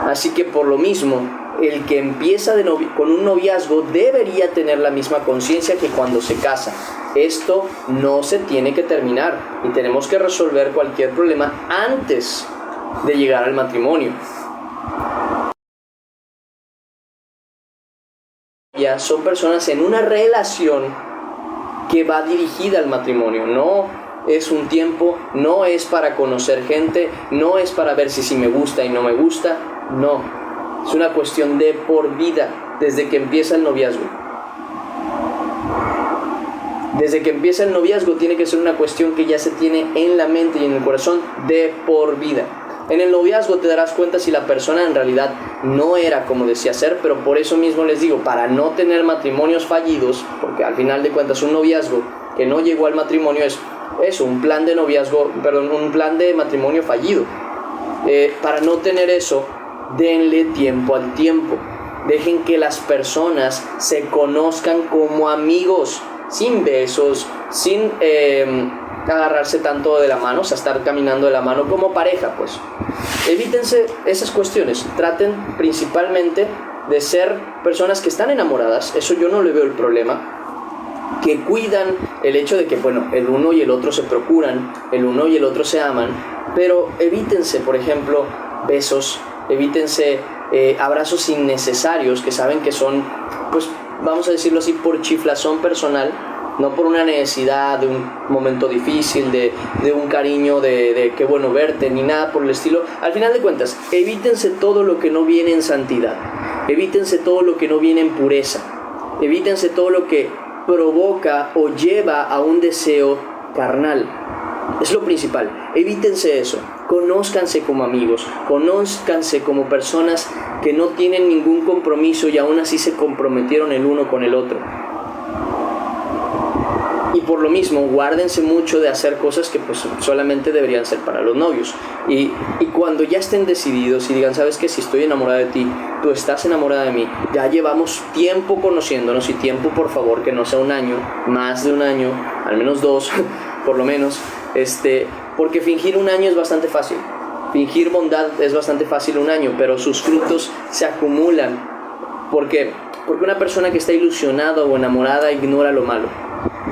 Así que por lo mismo, el que empieza con un noviazgo debería tener la misma conciencia que cuando se casa. Esto no se tiene que terminar y tenemos que resolver cualquier problema antes de llegar al matrimonio. Ya son personas en una relación que va dirigida al matrimonio, es un tiempo, no es para conocer gente, no es para ver si me gusta y no me gusta, no. Es una cuestión de por vida, desde que empieza el noviazgo. Desde que empieza el noviazgo tiene que ser una cuestión que ya se tiene en la mente y en el corazón de por vida. En el noviazgo te darás cuenta si la persona en realidad no era como decía ser, pero por eso mismo les digo, para no tener matrimonios fallidos, porque al final de cuentas un noviazgo que no llegó al matrimonio es eso, un plan de matrimonio fallido. Para no tener eso, denle tiempo al tiempo. Dejen que las personas se conozcan como amigos, sin besos, sin agarrarse tanto de la mano, o sea, estar caminando de la mano como pareja, pues. Evítense esas cuestiones. Traten principalmente de ser personas que están enamoradas, eso yo no le veo el problema, que cuidan el hecho de que, bueno, el uno y el otro se procuran, el uno y el otro se aman, pero evítense, por ejemplo, besos, evítense abrazos innecesarios que saben que son, pues, vamos a decirlo así, por chiflazón personal, no por una necesidad de un momento difícil, de un cariño, de qué bueno verte, ni nada por el estilo. Al final de cuentas, evítense todo lo que no viene en santidad, evítense todo lo que no viene en pureza, evítense todo lo que provoca o lleva a un deseo carnal. Es lo principal, evítense eso, conózcanse como amigos, conózcanse como personas que no tienen ningún compromiso y aún así se comprometieron el uno con el otro. Y por lo mismo, guárdense mucho de hacer cosas que pues solamente deberían ser para los novios. Y cuando ya estén decididos y digan, ¿sabes qué? Si estoy enamorada de ti, tú estás enamorada de mí, ya llevamos tiempo conociéndonos, y tiempo, por favor, que no sea un año, más de un año, al menos 2, por lo menos, porque fingir un año es bastante fácil. Fingir bondad es bastante fácil un año, pero sus frutos se acumulan. ¿Por qué? Porque una persona que está ilusionada o enamorada ignora lo malo.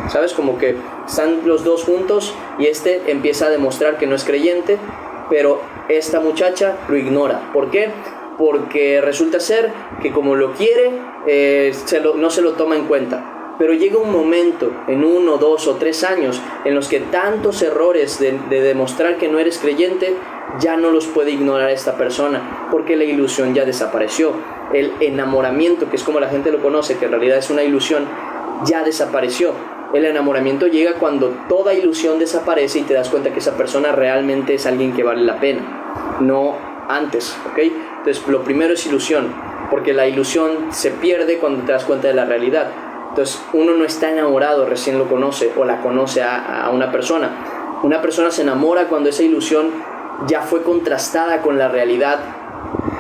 ¿Sabes? Como que están los dos juntos y empieza a demostrar que no es creyente, pero esta muchacha lo ignora. ¿Por qué? Porque resulta ser que como lo quiere, no se lo toma en cuenta. Pero llega un momento, en 1, 2 o 3 años, en los que tantos errores de demostrar que no eres creyente, ya no los puede ignorar esta persona, porque la ilusión ya desapareció. El enamoramiento, que es como la gente lo conoce, que en realidad es una ilusión, ya desapareció. El enamoramiento llega cuando toda ilusión desaparece y te das cuenta que esa persona realmente es alguien que vale la pena, no antes, ¿ok? Entonces, lo primero es ilusión, porque la ilusión se pierde cuando te das cuenta de la realidad. Entonces, uno no está enamorado, recién lo conoce o la conoce a una persona. Una persona se enamora cuando esa ilusión ya fue contrastada con la realidad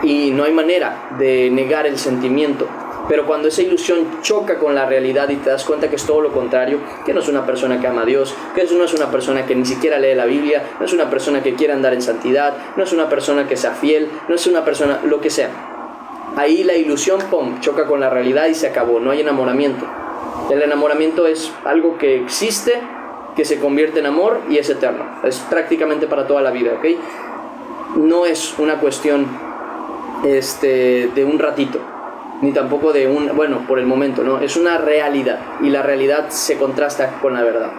y no hay manera de negar el sentimiento. Pero cuando esa ilusión choca con la realidad y te das cuenta que es todo lo contrario, que no es una persona que ama a Dios, que no es una persona que ni siquiera lee la Biblia, no es una persona que quiere andar en santidad, no es una persona que sea fiel, no es una persona, lo que sea. Ahí la ilusión, ¡pum!, choca con la realidad y se acabó, no hay enamoramiento. El enamoramiento es algo que existe, que se convierte en amor y es eterno. Es prácticamente para toda la vida, ¿ok? No es una cuestión de un ratito, ni tampoco de por el momento, no, es una realidad y la realidad se contrasta con la verdad.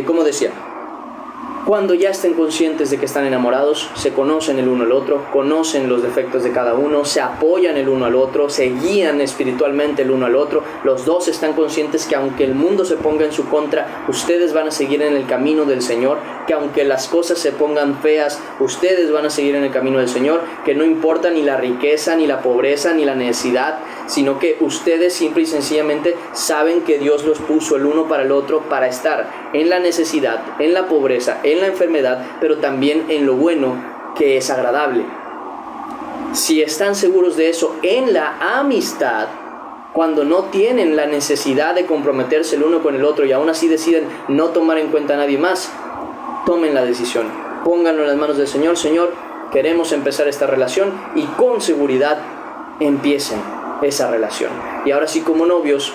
Como decía, cuando ya estén conscientes de que están enamorados, se conocen el uno al otro, conocen los defectos de cada uno, se apoyan el uno al otro, se guían espiritualmente el uno al otro, los dos están conscientes que aunque el mundo se ponga en su contra, ustedes van a seguir en el camino del Señor, que aunque las cosas se pongan feas, ustedes van a seguir en el camino del Señor, que no importa ni la riqueza, ni la pobreza, ni la necesidad, sino que ustedes simple y sencillamente saben que Dios los puso el uno para el otro para estar en la necesidad, en la pobreza, en la enfermedad, pero también en lo bueno que es agradable. Si están seguros de eso en la amistad, cuando no tienen la necesidad de comprometerse el uno con el otro y aún así deciden no tomar en cuenta a nadie más, tomen la decisión, pónganlo en las manos del Señor. Señor, queremos empezar esta relación, y con seguridad empiecen esa relación. Y ahora sí, como novios,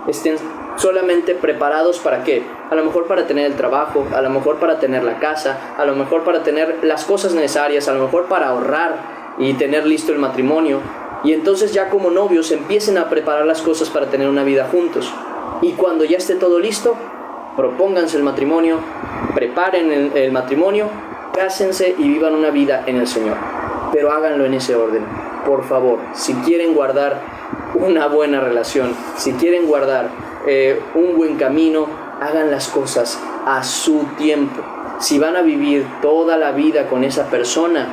estén solamente preparados ¿para qué? A lo mejor para tener el trabajo, a lo mejor para tener la casa, a lo mejor para tener las cosas necesarias, a lo mejor para ahorrar y tener listo el matrimonio. Y entonces ya como novios empiecen a preparar las cosas para tener una vida juntos. Y cuando ya esté todo listo, propónganse el matrimonio, preparen el matrimonio, cásense y vivan una vida en el Señor. Pero háganlo en ese orden. Por favor, si quieren guardar una buena relación, si quieren guardar un buen camino, hagan las cosas a su tiempo. Si van a vivir toda la vida con esa persona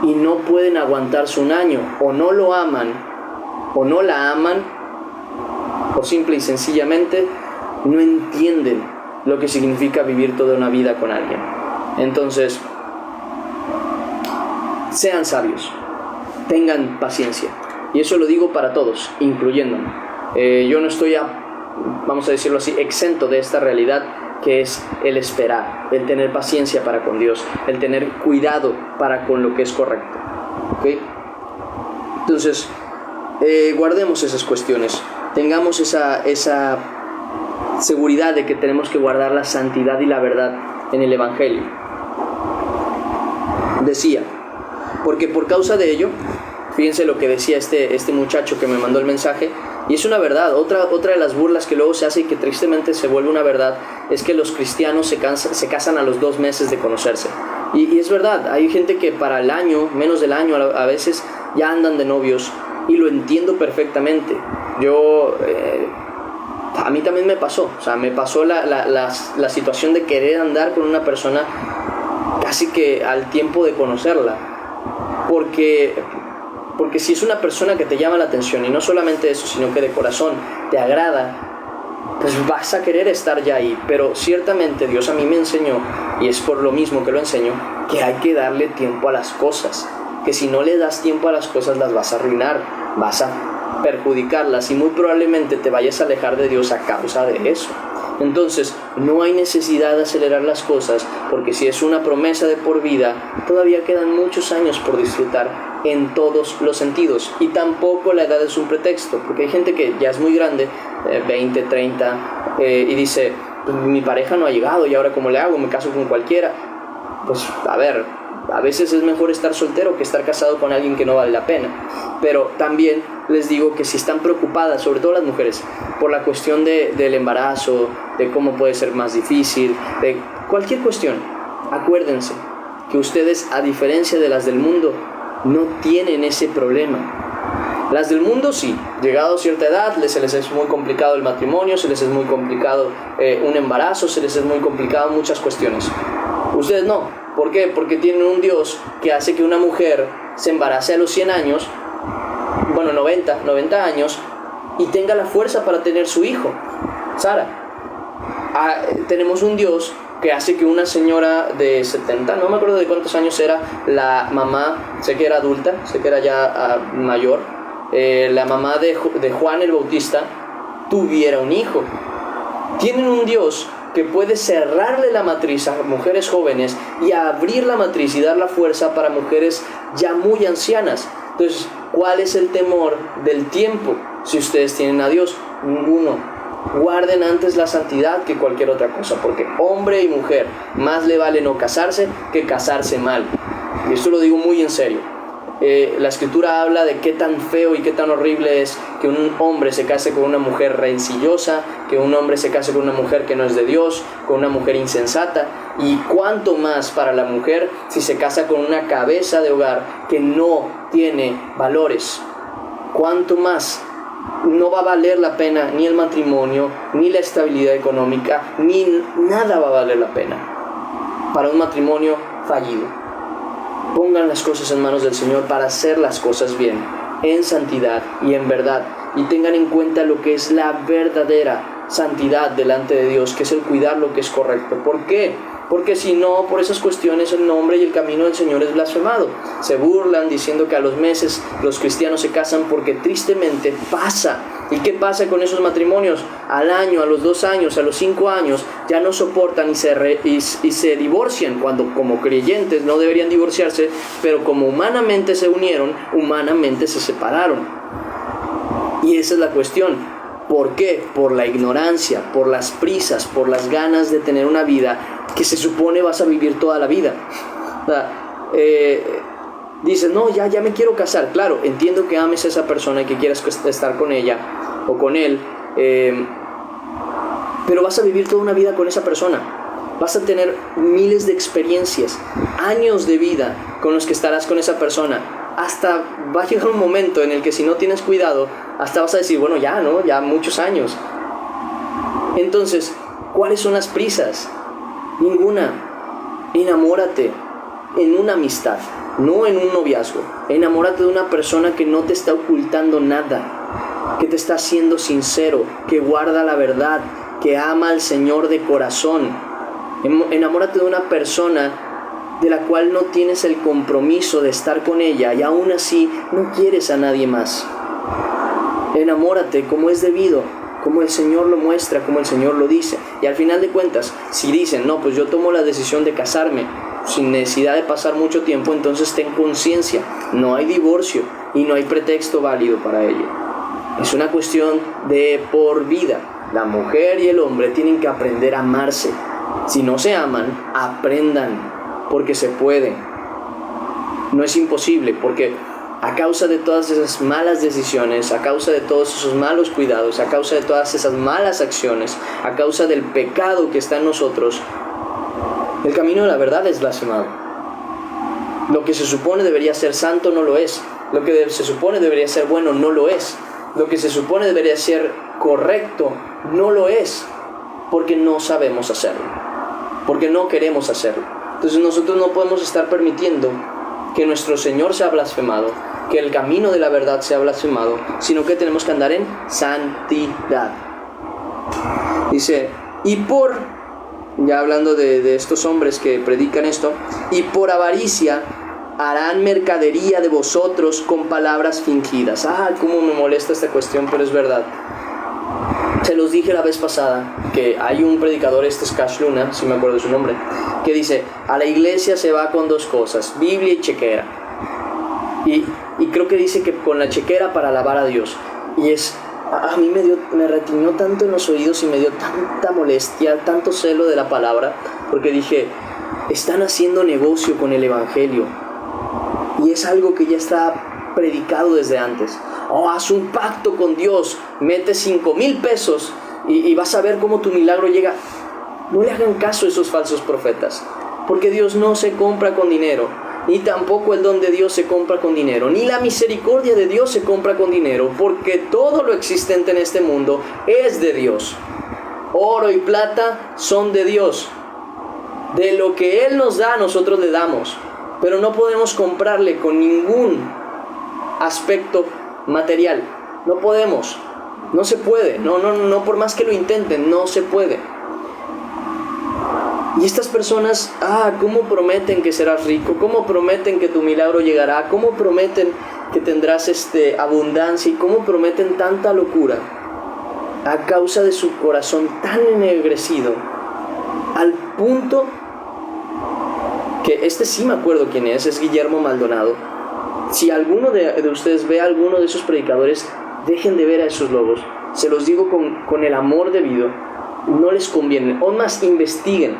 y no pueden aguantarse un año, o no lo aman, o no la aman, o simple y sencillamente no entienden lo que significa vivir toda una vida con alguien. Entonces, sean sabios, tengan paciencia. Y eso lo digo para todos, incluyéndome. Yo no estoy, vamos a decirlo así, exento de esta realidad que es el esperar, el tener paciencia para con Dios, el tener cuidado para con lo que es correcto. ¿Okay? Entonces, guardemos esas cuestiones, tengamos esa seguridad de que tenemos que guardar la santidad y la verdad en el Evangelio. Decía, porque por causa de ello, fíjense lo que decía este muchacho que me mandó el mensaje, y es una verdad. Otra de las burlas que luego se hace y que tristemente se vuelve una verdad es que los cristianos se casan a los 2 meses de conocerse. Y es verdad, hay gente que para el año, menos del año a veces, ya andan de novios, y lo entiendo perfectamente. A mí también me pasó, o sea, me pasó la situación de querer andar con una persona casi que al tiempo de conocerla, porque si es una persona que te llama la atención, y no solamente eso, sino que de corazón te agrada, pues vas a querer estar ya ahí. Pero ciertamente Dios a mí me enseñó, y es por lo mismo que lo enseño, que hay que darle tiempo a las cosas, que si no le das tiempo a las cosas las vas a arruinar, vas a perjudicarlas y muy probablemente te vayas a alejar de Dios a causa de eso. Entonces, no hay necesidad de acelerar las cosas, porque si es una promesa de por vida, todavía quedan muchos años por disfrutar en todos los sentidos. Y tampoco la edad es un pretexto, porque hay gente que ya es muy grande, 20, 30, y dice, pues, mi pareja no ha llegado, y ahora ¿cómo le hago? Me caso con cualquiera. Pues, a ver, a veces es mejor estar soltero que estar casado con alguien que no vale la pena. Pero también les digo que si están preocupadas, sobre todo las mujeres, por la cuestión del embarazo, de cómo puede ser más difícil, de cualquier cuestión, acuérdense que ustedes, a diferencia de las del mundo, no tienen ese problema. Las del mundo sí, llegado a cierta edad, se les es muy complicado el matrimonio, se les es muy complicado un embarazo, se les es muy complicado muchas cuestiones. Ustedes no. ¿Por qué? Porque tienen un Dios que hace que una mujer se embarace a los 100 años, bueno, 90 años, y tenga la fuerza para tener su hijo, Sara. Tenemos un Dios que hace que una señora de 70, no me acuerdo de cuántos años era, la mamá, sé que era adulta, sé que era ya mayor, la mamá de Juan el Bautista, tuviera un hijo. Tienen un Dios que puede cerrarle la matriz a mujeres jóvenes y abrir la matriz y dar la fuerza para mujeres ya muy ancianas. Entonces, ¿cuál es el temor del tiempo si ustedes tienen a Dios? Ninguno. Guarden antes la santidad que cualquier otra cosa, porque hombre y mujer, más le vale no casarse que casarse mal. Y esto lo digo muy en serio. La escritura habla de qué tan feo y qué tan horrible es que un hombre se case con una mujer rencillosa, que un hombre se case con una mujer que no es de Dios, con una mujer insensata, y cuánto más para la mujer si se casa con una cabeza de hogar que no tiene valores. Cuánto más no va a valer la pena ni el matrimonio, ni la estabilidad económica, ni nada va a valer la pena para un matrimonio fallido. Pongan las cosas en manos del Señor para hacer las cosas bien, en santidad y en verdad. Y tengan en cuenta lo que es la verdadera santidad delante de Dios, que es el cuidar lo que es correcto. ¿Por qué? Porque si no, por esas cuestiones el nombre y el camino del Señor es blasfemado. Se burlan diciendo que a los meses los cristianos se casan, porque tristemente pasa. ¿Y qué pasa con esos matrimonios? Al año, a los 2 años, a los 5 años, ya no soportan y se divorcian, cuando como creyentes no deberían divorciarse, pero como humanamente se unieron, humanamente se separaron. Y esa es la cuestión. ¿Por qué? Por la ignorancia, por las prisas, por las ganas de tener una vida que se supone vas a vivir toda la vida. O sea, dices, no, ya me quiero casar. Claro, entiendo que ames a esa persona y que quieras estar con ella o con él, pero vas a vivir toda una vida con esa persona. Vas a tener miles de experiencias, años de vida con los que estarás con esa persona. Hasta va a llegar un momento en el que si no tienes cuidado, hasta vas a decir, bueno, ya, ¿no? Ya muchos años. Entonces, ¿cuáles son las prisas? Ninguna. Enamórate en una amistad, no en un noviazgo. Enamórate de una persona que no te está ocultando nada, que te está siendo sincero, que guarda la verdad, que ama al Señor de corazón. Enamórate de una persona de la cual no tienes el compromiso de estar con ella y aún así no quieres a nadie más. Enamórate como es debido, como el Señor lo muestra, como el Señor lo dice. Y al final de cuentas, si dicen, no, pues yo tomo la decisión de casarme sin necesidad de pasar mucho tiempo, entonces ten conciencia, no hay divorcio y no hay pretexto válido para ello. Es una cuestión de por vida. La mujer y el hombre tienen que aprender a amarse. Si no se aman, aprendan, porque se puede. No es imposible, porque a causa de todas esas malas decisiones, a causa de todos esos malos cuidados, a causa de todas esas malas acciones, a causa del pecado que está en nosotros, el camino de la verdad es blasfemado. Lo que se supone debería ser santo no lo es. Lo que se supone debería ser bueno no lo es. Lo que se supone debería ser correcto no lo es, porque no sabemos hacerlo, porque no queremos hacerlo. Entonces nosotros no podemos estar permitiendo que nuestro Señor sea blasfemado, que el camino de la verdad sea blasfemado, sino que tenemos que andar en santidad. Dice, ya hablando de estos hombres que predican esto, y por avaricia harán mercadería de vosotros con palabras fingidas. Cómo me molesta esta cuestión, pero es verdad. Se los dije la vez pasada que hay un predicador, este es Cash Luna, si me acuerdo de su nombre, que dice, a la iglesia se va con dos cosas, Biblia y chequera. Y creo que dice que con la chequera para alabar a Dios. Y a mí me retiñó tanto en los oídos y me dio tanta molestia, tanto celo de la palabra, porque dije, están haciendo negocio con el evangelio. Y es algo que ya está predicado desde antes. Haz un pacto con Dios, mete 5,000 pesos y vas a ver cómo tu milagro llega. No le hagan caso a esos falsos profetas, porque Dios no se compra con dinero, ni tampoco el don de Dios se compra con dinero, ni la misericordia de Dios se compra con dinero, porque todo lo existente en este mundo es de Dios. Oro y plata son de Dios. De lo que Él nos da, nosotros le damos, pero no podemos comprarle con ningún aspecto material. No podemos, no se puede, no por más que lo intenten, no se puede. Y estas personas, ¿cómo prometen que serás rico? ¿Cómo prometen que tu milagro llegará? ¿Cómo prometen que tendrás abundancia? ¿Y cómo prometen tanta locura? A causa de su corazón tan ennegrecido, al punto que sí me acuerdo quién es Guillermo Maldonado. Si alguno de ustedes ve a alguno de esos predicadores, dejen de ver a esos lobos. Se los digo con el amor debido. No les conviene. O más, investiguen,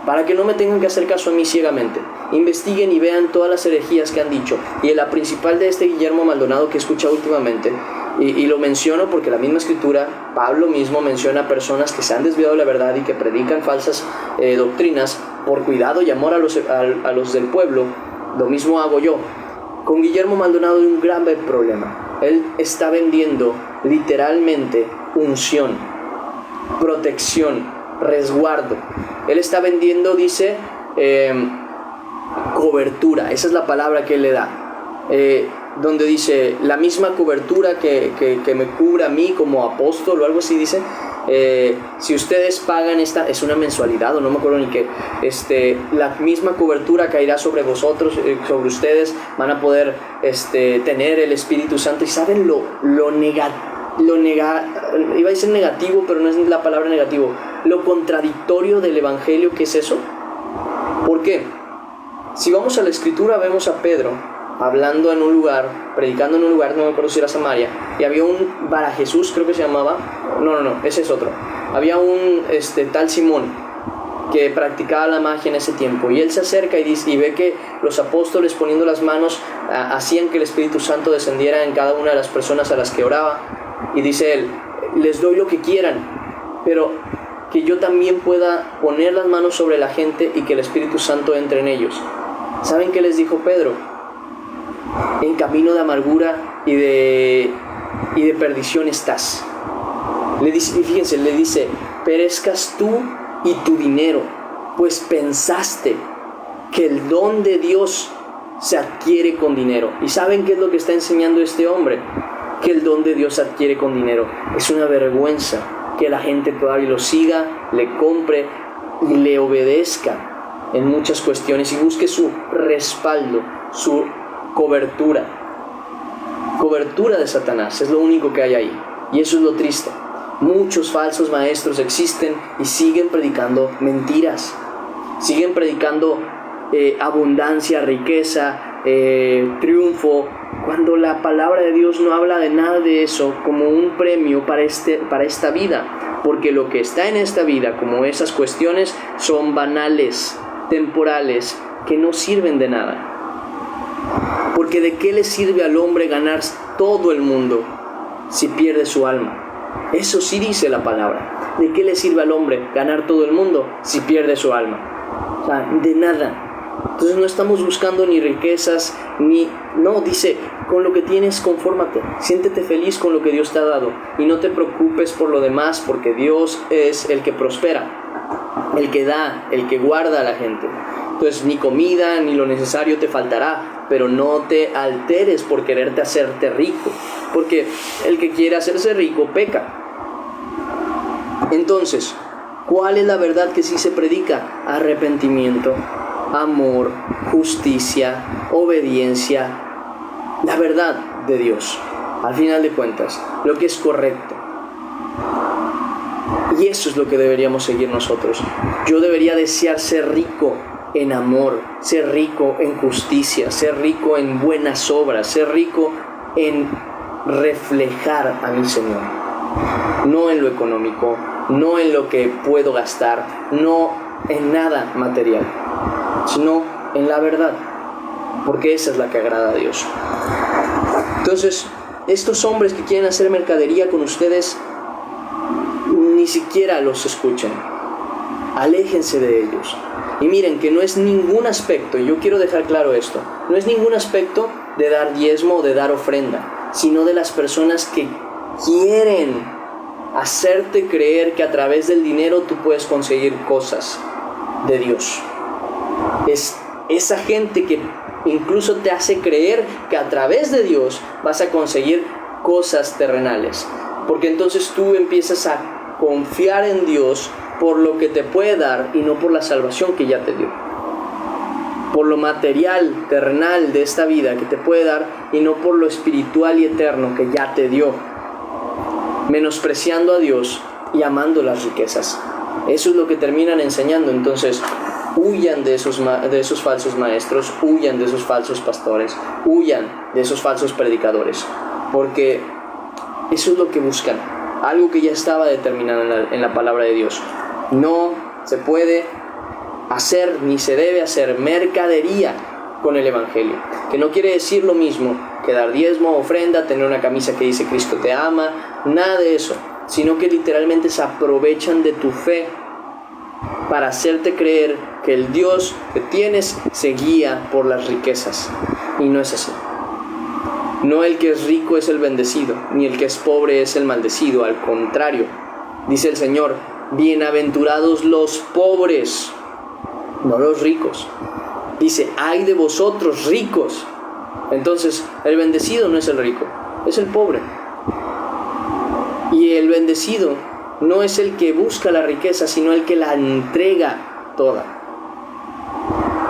para que no me tengan que hacer caso a mí ciegamente. Investiguen y vean todas las herejías que han dicho. Y la principal de Guillermo Maldonado que he escuchado últimamente, y lo menciono porque la misma escritura, Pablo mismo menciona a personas que se han desviado de la verdad y que predican falsas doctrinas por cuidado y amor a los del pueblo. Lo mismo hago yo. Con Guillermo Maldonado hay un grave problema. Él está vendiendo literalmente unción, protección, resguardo. Él está vendiendo, dice, cobertura. Esa es la palabra que él le da. Donde dice, la misma cobertura que me cubre a mí como apóstol o algo así, dice. Si ustedes pagan es una mensualidad o no me acuerdo ni qué, la misma cobertura caerá sobre vosotros, sobre ustedes, van a poder tener el Espíritu Santo. Y saben iba a decir negativo, pero no es la palabra negativo, lo contradictorio del evangelio que es eso. ¿Por qué? Si vamos a la escritura, vemos a Pedro hablando en un lugar, predicando en un lugar, no me acuerdo si era Samaria, y había un Bar Jesús, creo que se llamaba, no, ese es otro. Había un tal Simón que practicaba la magia en ese tiempo, y él se acerca y ve que los apóstoles poniendo las manos hacían que el Espíritu Santo descendiera en cada una de las personas a las que oraba, y dice él, les doy lo que quieran, pero que yo también pueda poner las manos sobre la gente y que el Espíritu Santo entre en ellos. ¿Saben qué les dijo Pedro? En camino de amargura y de perdición estás. Fíjense, le dice, perezcas tú y tu dinero, pues pensaste que el don de Dios se adquiere con dinero. ¿Y saben qué es lo que está enseñando este hombre? Que el don de Dios se adquiere con dinero. Es una vergüenza que la gente todavía lo siga, le compre y le obedezca en muchas cuestiones y busque su respaldo, su cobertura de Satanás. Es lo único que hay ahí, y eso es lo triste. Muchos falsos maestros existen y siguen predicando mentiras, siguen predicando abundancia, riqueza, triunfo, cuando la palabra de Dios no habla de nada de eso como un premio para esta vida, porque lo que está en esta vida, como esas cuestiones, son banales, temporales, que no sirven de nada. Porque ¿de qué le sirve al hombre ganar todo el mundo si pierde su alma? Eso sí dice la palabra. ¿De qué le sirve al hombre ganar todo el mundo si pierde su alma? O sea, de nada. Entonces no estamos buscando ni riquezas, no, dice, con lo que tienes confórmate, siéntete feliz con lo que Dios te ha dado y no te preocupes por lo demás, porque Dios es el que prospera, el que da, el que guarda a la gente. Entonces ni comida ni lo necesario te faltará, pero no te alteres por quererte hacerte rico, porque el que quiere hacerse rico peca. Entonces, ¿cuál es la verdad que sí se predica? Arrepentimiento, amor, justicia, obediencia, la verdad de Dios, al final de cuentas, lo que es correcto. Y eso es lo que deberíamos seguir nosotros. Yo debería desear ser rico en amor, ser rico en justicia, ser rico en buenas obras, ser rico en reflejar a mi Señor. No en lo económico, no en lo que puedo gastar, no en nada material, sino en la verdad, porque esa es la que agrada a Dios. Entonces, estos hombres que quieren hacer mercadería con ustedes, ni siquiera los escuchen, aléjense de ellos. Y miren que no es ningún aspecto, y yo quiero dejar claro esto, no es ningún aspecto de dar diezmo o de dar ofrenda, sino de las personas que quieren hacerte creer que a través del dinero tú puedes conseguir cosas de Dios. Es esa gente que incluso te hace creer que a través de Dios vas a conseguir cosas terrenales, porque entonces tú empiezas a confiar en Dios por lo que te puede dar y no por la salvación que ya te dio, por lo material, terrenal de esta vida que te puede dar y no por lo espiritual y eterno que ya te dio, menospreciando a Dios y amando las riquezas. Eso es lo que terminan enseñando. Entonces, huyan de esos falsos maestros, huyan de esos falsos pastores, huyan de esos falsos predicadores, porque eso es lo que buscan, algo que ya estaba determinado en la palabra de Dios. No se puede hacer ni se debe hacer mercadería con el Evangelio, que no quiere decir lo mismo que dar diezmo, ofrenda, tener una camisa que dice Cristo te ama, nada de eso, sino que literalmente se aprovechan de tu fe para hacerte creer que el Dios que tienes se guía por las riquezas, y no es así. No el que es rico es el bendecido, ni el que es pobre es el maldecido, al contrario, dice el Señor, bienaventurados los pobres, no los ricos. Dice, ay de vosotros ricos. Entonces, el bendecido no es el rico, es el pobre. Y el bendecido no es el que busca la riqueza, sino el que la entrega toda.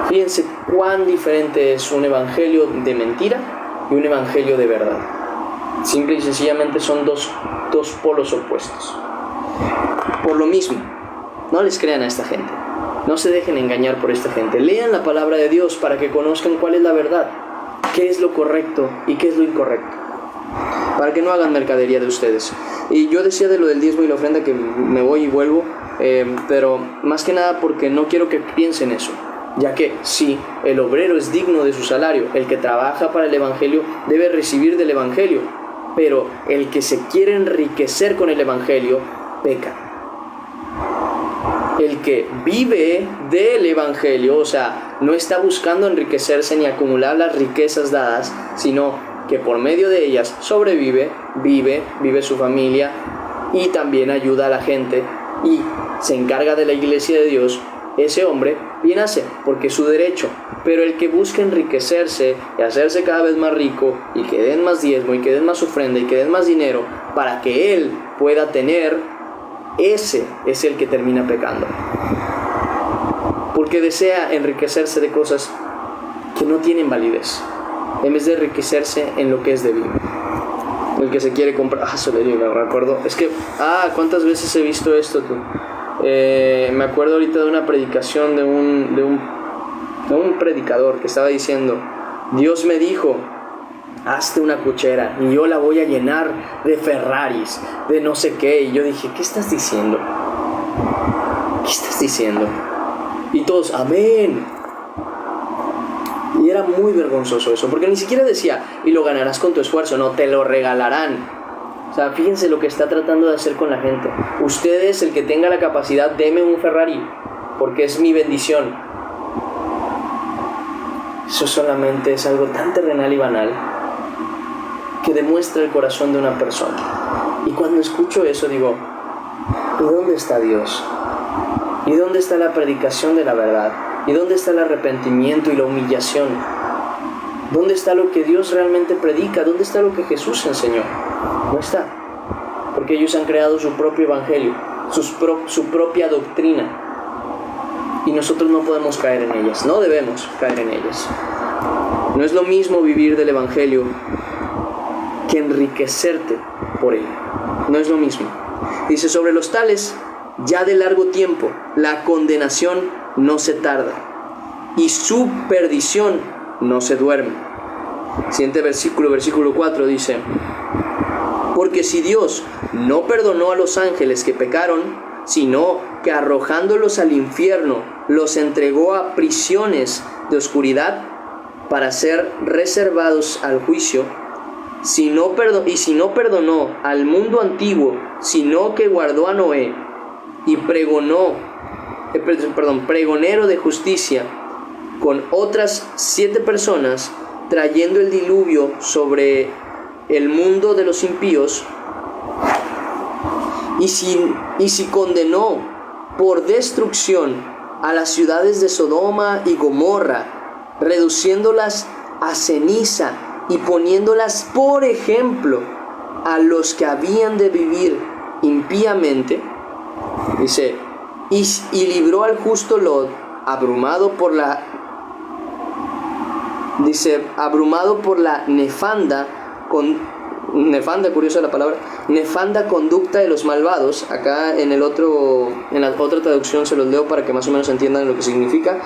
Fíjense cuán diferente es un evangelio de mentira y un evangelio de verdad. Simple y sencillamente son dos polos opuestos. Por lo mismo, no les crean a esta gente. No se dejen engañar por esta gente. Lean la palabra de Dios para que conozcan cuál es la verdad, qué es lo correcto y qué es lo incorrecto, para que no hagan mercadería de ustedes. Y yo decía de lo del diezmo y la ofrenda que me voy y vuelvo, pero más que nada porque no quiero que piensen eso, ya que sí, el obrero es digno de su salario, el que trabaja para el evangelio debe recibir del evangelio, pero el que se quiere enriquecer con el evangelio peca. el que vive del Evangelio, o sea, no está buscando enriquecerse ni acumular las riquezas dadas, sino que por medio de ellas sobrevive, vive su familia y también ayuda a la gente y se encarga de la iglesia de Dios, ese hombre bien hace, porque es su derecho. Pero el que busca enriquecerse y hacerse cada vez más rico y que den más diezmo y que den más ofrenda y que den más dinero para que él pueda tener, ese es el que termina pecando. Porque desea enriquecerse de cosas que no tienen validez, en vez de enriquecerse en lo que es debido. El que se quiere comprar... me recuerdo. Es que... ¿cuántas veces he visto esto tú? Me acuerdo ahorita de una predicación de un predicador que estaba diciendo: Dios me dijo, hazte una cochera y yo la voy a llenar de Ferraris, de no sé qué. Y yo dije, ¿qué estás diciendo? ¿Qué estás diciendo? Y todos, amén. Y era muy vergonzoso eso, porque ni siquiera decía, y lo ganarás con tu esfuerzo, no, te lo regalarán. O sea, fíjense lo que está tratando de hacer con la gente. Ustedes, el que tenga la capacidad, deme un Ferrari, porque es mi bendición. Eso solamente es algo tan terrenal y banal que demuestra el corazón de una persona. Y cuando escucho eso digo, ¿y dónde está Dios? ¿Y dónde está la predicación de la verdad? ¿Y dónde está el arrepentimiento y la humillación? ¿Dónde está lo que Dios realmente predica? ¿Dónde está lo que Jesús enseñó? No está. Porque ellos han creado su propio evangelio, su propia doctrina. Y nosotros no podemos caer en ellas, no debemos caer en ellas. No es lo mismo vivir del evangelio que enriquecerte por él. No es lo mismo. Dice, sobre los tales, ya de largo tiempo, la condenación no se tarda, y su perdición no se duerme. Siguiente versículo 4 dice, porque si Dios no perdonó a los ángeles que pecaron, sino que arrojándolos al infierno, los entregó a prisiones de oscuridad para ser reservados al juicio, si no perdonó al mundo antiguo, sino que guardó a Noé y pregonero de justicia con otras 7 personas, trayendo el diluvio sobre el mundo de los impíos, y si condenó por destrucción a las ciudades de Sodoma y Gomorra, reduciéndolas a ceniza y poniéndolas por ejemplo a los que habían de vivir impíamente, dice, y libró al justo Lot, abrumado por la curiosa la palabra, nefanda conducta de los malvados. Acá en la otra traducción se los leo para que más o menos entiendan lo que significa.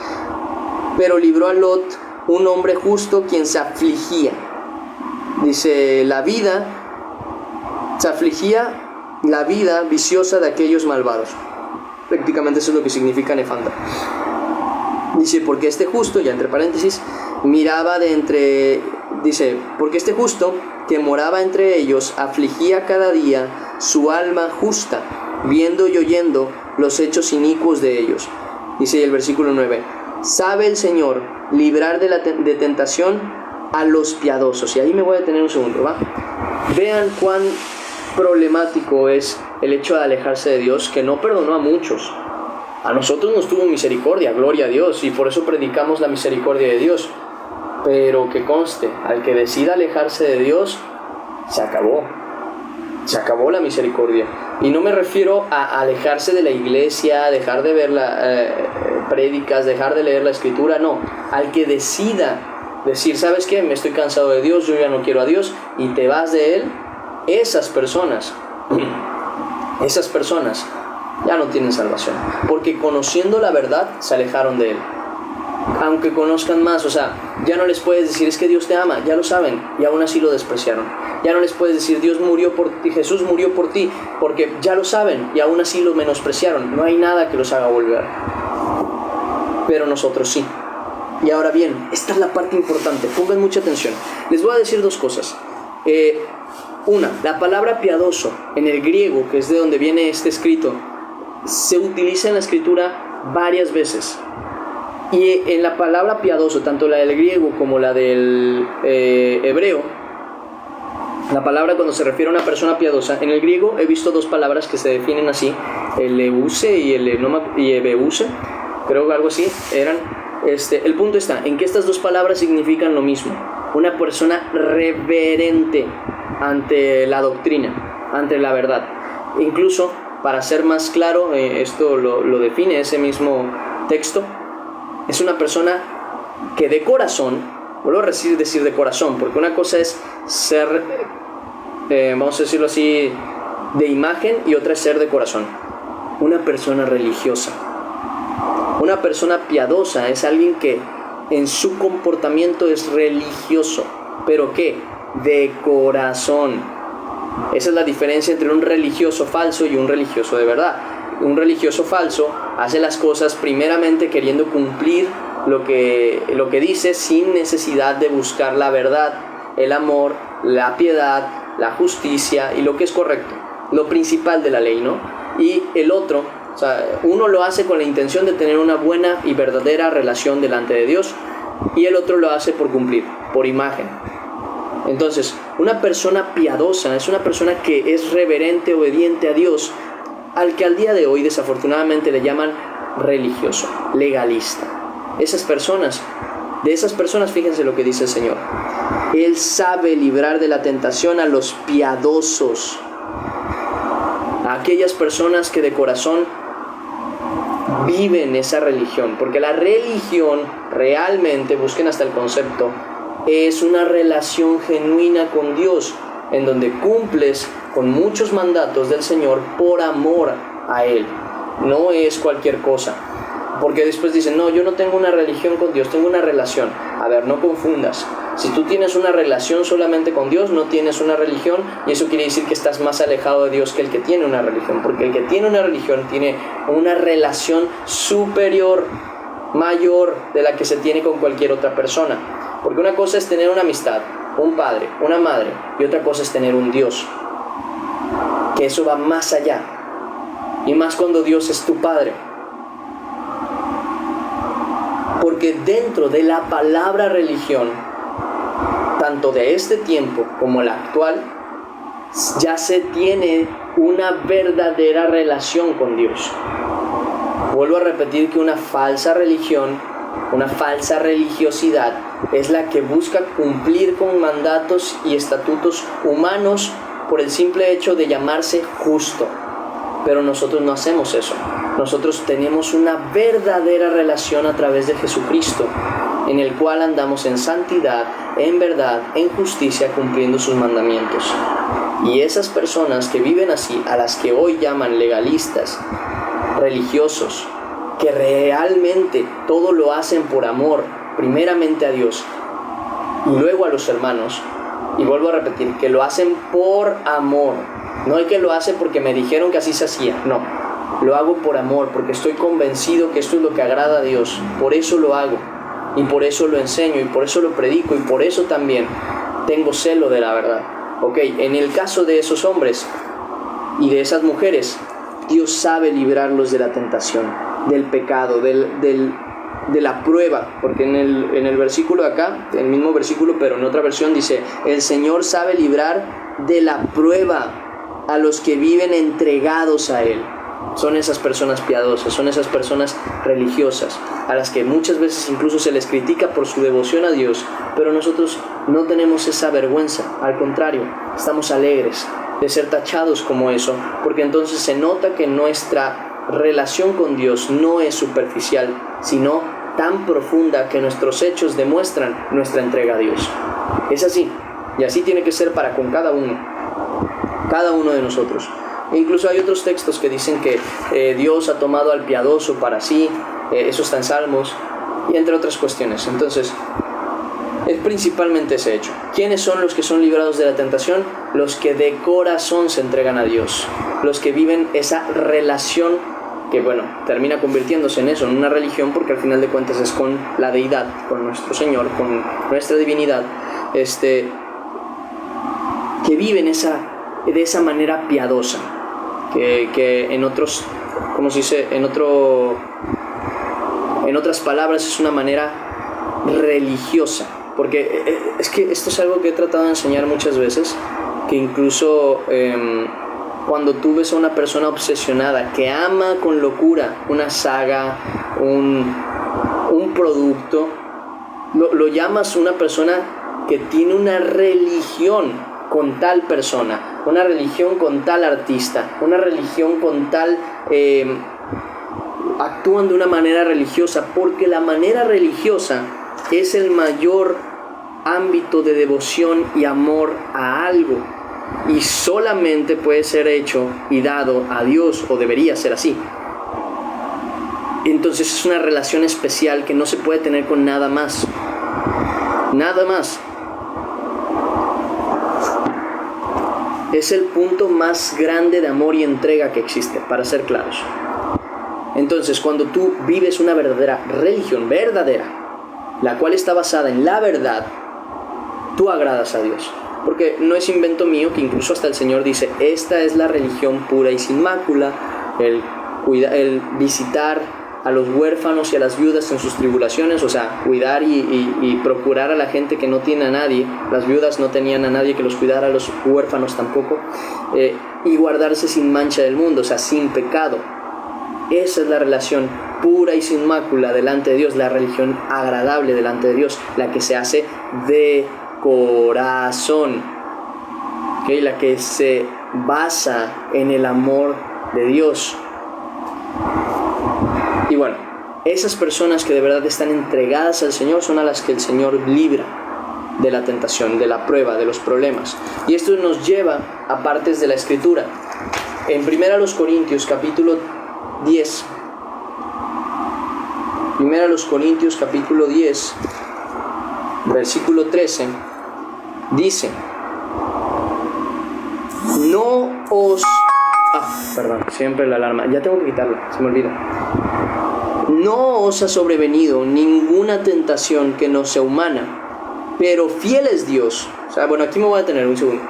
Pero libró a Lot, un hombre justo, quien se afligía. Dice, se afligía la vida viciosa de aquellos malvados. Prácticamente eso es lo que significa nefanda. Dice, porque este justo, ya entre paréntesis, porque este justo que moraba entre ellos afligía cada día su alma justa, viendo y oyendo los hechos inicuos de ellos. Dice el versículo 9, sabe el Señor librar de tentación a los piadosos. Y ahí me voy a detener un segundo, ¿va? Vean cuán problemático es el hecho de alejarse de Dios, que no perdonó a muchos. A nosotros nos tuvo misericordia, gloria a Dios, y por eso predicamos la misericordia de Dios. Pero que conste, al que decida alejarse de Dios, se acabó la misericordia. Y no me refiero a alejarse de la iglesia, dejar de ver prédicas, dejar de leer la escritura, no. Al que decida decir, ¿sabes qué? Me estoy cansado de Dios, yo ya no quiero a Dios, y te vas de Él, esas personas ya no tienen salvación, porque conociendo la verdad se alejaron de Él. Aunque conozcan más, o sea, ya no les puedes decir, es que Dios te ama, ya lo saben, y aún así lo despreciaron. Ya no les puedes decir, Dios murió por ti, Jesús murió por ti, porque ya lo saben, y aún así lo menospreciaron. No hay nada que los haga volver, pero nosotros sí. Y ahora bien, esta es la parte importante, pongan mucha atención. Les voy a decir 2 cosas. Una, la palabra piadoso en el griego, que es de donde viene este escrito, se utiliza en la Escritura varias veces. Y en la palabra piadoso, tanto la del griego como la del hebreo, la palabra cuando se refiere a una persona piadosa, en el griego he visto dos palabras que se definen así, el euse y el ebeuse, creo que algo así eran. El punto está en que estas dos palabras significan lo mismo: una persona reverente ante la doctrina, ante la verdad. Incluso, para ser más claro, esto lo define ese mismo texto, es una persona que de corazón, vuelvo a decir de corazón, porque una cosa es ser, vamos a decirlo así, de imagen, y otra es ser de corazón. Una persona religiosa. Una persona piadosa es alguien que en su comportamiento es religioso. ¿Pero qué? De corazón. Esa es la diferencia entre un religioso falso y un religioso de verdad. Un religioso falso hace las cosas primeramente queriendo cumplir lo que dice, sin necesidad de buscar la verdad, el amor, la piedad, la justicia y lo que es correcto, lo principal de la ley, ¿no? Y el otro, o sea, uno lo hace con la intención de tener una buena y verdadera relación delante de Dios, y el otro lo hace por cumplir, por imagen. Entonces, una persona piadosa es una persona que es reverente, obediente a Dios, al que al día de hoy desafortunadamente le llaman religioso, legalista. De esas personas, fíjense lo que dice el Señor: Él sabe librar de la tentación a los piadosos, a aquellas personas que de corazón viven esa religión. Porque la religión realmente, busquen hasta el concepto, es una relación genuina con Dios, en donde cumples con muchos mandatos del Señor por amor a Él. No es cualquier cosa. Porque después dicen, no, yo no tengo una religión con Dios, tengo una relación. A ver, no confundas. Si tú tienes una relación solamente con Dios, no tienes una religión, y eso quiere decir que estás más alejado de Dios que el que tiene una religión. Porque el que tiene una religión tiene una relación superior, mayor de la que se tiene con cualquier otra persona. Porque una cosa es tener una amistad, un padre, una madre, y otra cosa es tener un Dios, que eso va más allá, y más cuando Dios es tu Padre. Porque dentro de la palabra religión, tanto de este tiempo como la actual, ya se tiene una verdadera relación con Dios. Vuelvo a repetir que una falsa religión, una falsa religiosidad, es la que busca cumplir con mandatos y estatutos humanos por el simple hecho de llamarse justo. Pero nosotros no hacemos eso. Nosotros tenemos una verdadera relación a través de Jesucristo, en el cual andamos en santidad, en verdad, en justicia, cumpliendo sus mandamientos. Y esas personas que viven así, a las que hoy llaman legalistas, religiosos, que realmente todo lo hacen por amor, primeramente a Dios y luego a los hermanos, y vuelvo a repetir, que lo hacen por amor, no el que lo hace porque me dijeron que así se hacía, no, lo hago por amor, porque estoy convencido que esto es lo que agrada a Dios, por eso lo hago, y por eso lo enseño, y por eso lo predico, y por eso también tengo celo de la verdad. Ok, en el caso de esos hombres y de esas mujeres, Dios sabe librarlos de la tentación, del pecado, de la prueba, porque en el versículo de acá, el mismo versículo pero en otra versión dice, el Señor sabe librar de la prueba a los que viven entregados a Él. Son esas personas piadosas, son esas personas religiosas, a las que muchas veces incluso se les critica por su devoción a Dios, pero nosotros no tenemos esa vergüenza, al contrario, estamos alegres de ser tachados como eso, porque entonces se nota que nuestra relación con Dios no es superficial, sino tan profunda que nuestros hechos demuestran nuestra entrega a Dios. Es así, y así tiene que ser para con cada uno de nosotros. E incluso hay otros textos que dicen que Dios ha tomado al piadoso para sí, eso está en Salmos, y entre otras cuestiones. Entonces, es principalmente ese hecho. ¿Quiénes son los que son librados de la tentación? Los que de corazón se entregan a Dios, los que viven esa relación que, bueno, termina convirtiéndose en eso, en una religión, porque al final de cuentas es con la deidad, con nuestro Señor, con nuestra divinidad, que viven de esa manera piadosa, que en otros como se dice en otras palabras, es una manera religiosa. Porque es que esto es algo que he tratado de enseñar muchas veces, que incluso cuando tú ves a una persona obsesionada que ama con locura una saga, un producto, lo llamas una persona que tiene una religión con tal persona, una religión con tal artista, una religión con tal... actúan de una manera religiosa, porque la manera religiosa es el mayor ámbito de devoción y amor a algo, y solamente puede ser hecho y dado a Dios, o debería ser así. Entonces es una relación especial que no se puede tener con nada más. Nada más. Es el punto más grande de amor y entrega que existe, para ser claros. Entonces, cuando tú vives una verdadera religión, verdadera, la cual está basada en la verdad, tú agradas a Dios. Porque no es invento mío, que incluso hasta el Señor dice, esta es la religión pura y sin mácula, el visitar a los huérfanos y a las viudas en sus tribulaciones, o sea, cuidar y procurar a la gente que no tiene a nadie. Las viudas no tenían a nadie que los cuidara, los huérfanos tampoco, y guardarse sin mancha del mundo, o sea, sin pecado. Esa es la relación pura y sin mácula delante de Dios, la religión agradable delante de Dios, la que se hace de corazón, ¿okay? La que se basa en el amor de Dios. Y bueno, esas personas que de verdad están entregadas al Señor son a las que el Señor libra de la tentación, de la prueba, de los problemas. Y esto nos lleva a partes de la Escritura. En 1 Corintios capítulo 10, 1 Corintios capítulo 10, versículo 13, dice: no os... perdón, siempre la alarma, ya tengo que quitarla, se me olvida. No os ha sobrevenido ninguna tentación que no sea humana, pero fiel es Dios. O sea, bueno, aquí me voy a detener un segundo.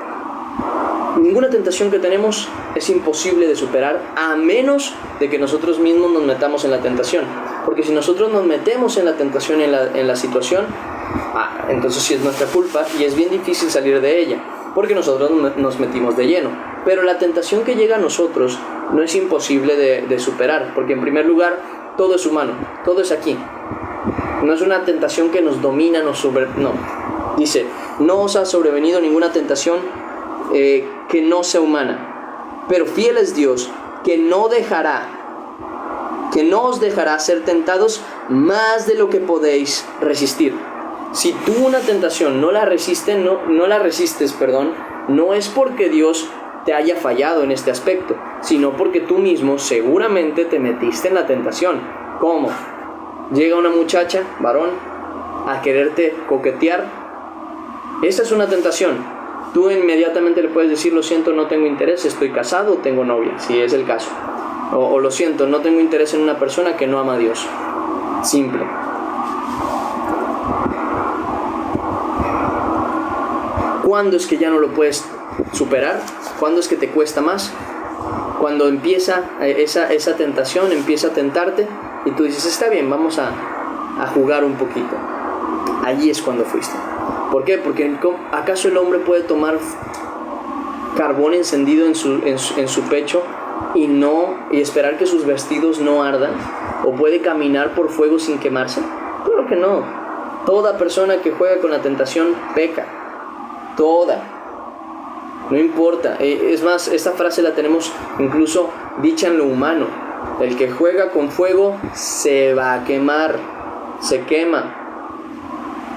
Ninguna tentación que tenemos es imposible de superar, a menos de que nosotros mismos nos metamos en la tentación. Porque si nosotros nos metemos en la tentación, en la situación, entonces sí es nuestra culpa y es bien difícil salir de ella, porque nosotros nos metimos de lleno. Pero la tentación que llega a nosotros no es imposible de superar, porque en primer lugar, todo es humano, todo es aquí. No es una tentación que nos domina, no. Dice, no os ha sobrevenido ninguna tentación que no sea humana, pero fiel es Dios, que no os dejará ser tentados más de lo que podéis resistir. Si tú una tentación no la resistes, no es porque Dios te haya fallado en este aspecto, sino porque tú mismo seguramente te metiste en la tentación. ¿Cómo? Llega una muchacha, varón, a quererte coquetear. Esa es una tentación. Tú inmediatamente le puedes decir, lo siento, no tengo interés, estoy casado o tengo novia, si es el caso. O lo siento, no tengo interés en una persona que no ama a Dios. Simple. ¿Cuándo es que ya no lo puedes superar? ¿Cuándo es que te cuesta más? Cuando empieza esa tentación, empieza a tentarte y tú dices, está bien, vamos a jugar un poquito. Allí es cuando fuiste. ¿Por qué? Porque ¿acaso el hombre puede tomar carbón encendido en su pecho y esperar que sus vestidos no ardan? ¿O puede caminar por fuego sin quemarse? Claro que no. Toda persona que juega con la tentación peca. Toda. No importa. Es más, esta frase la tenemos incluso dicha en lo humano. El que juega con fuego se va a quemar. Se quema.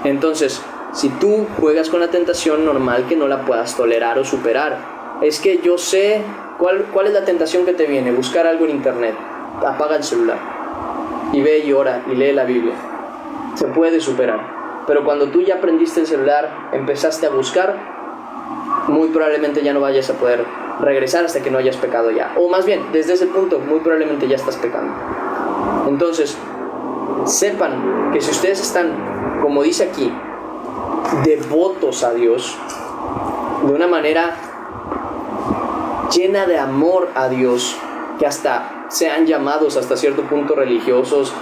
Entonces, si tú juegas con la tentación, normal que no la puedas tolerar o superar. Es que yo sé cuál es la tentación que te viene. Buscar algo en internet. Apaga el celular y ve y ora y lee la Biblia. Se puede superar. Pero cuando tú ya aprendiste el celular, empezaste a buscar, muy probablemente ya no vayas a poder regresar hasta que no hayas pecado ya. O más bien, desde ese punto, muy probablemente ya estás pecando. Entonces, sepan que si ustedes están, como dice aquí, devotos a Dios, de una manera llena de amor a Dios, que hasta sean llamados hasta cierto punto religiosos,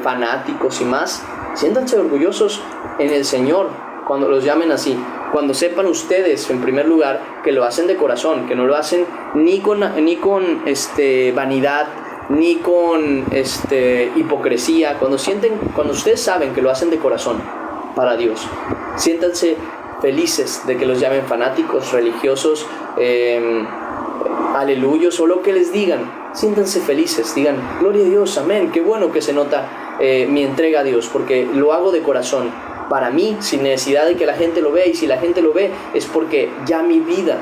fanáticos y más, siéntanse orgullosos en el Señor cuando los llamen así. Cuando sepan ustedes, en primer lugar, que lo hacen de corazón, que no lo hacen ni con vanidad, ni con hipocresía. Cuando ustedes saben que lo hacen de corazón para Dios, siéntanse felices de que los llamen fanáticos, religiosos, aleluyos o lo que les digan. Siéntanse felices, digan gloria a Dios, amén, qué bueno que se nota mi entrega a Dios, porque lo hago de corazón para mí, sin necesidad de que la gente lo vea, y si la gente lo ve es porque ya mi vida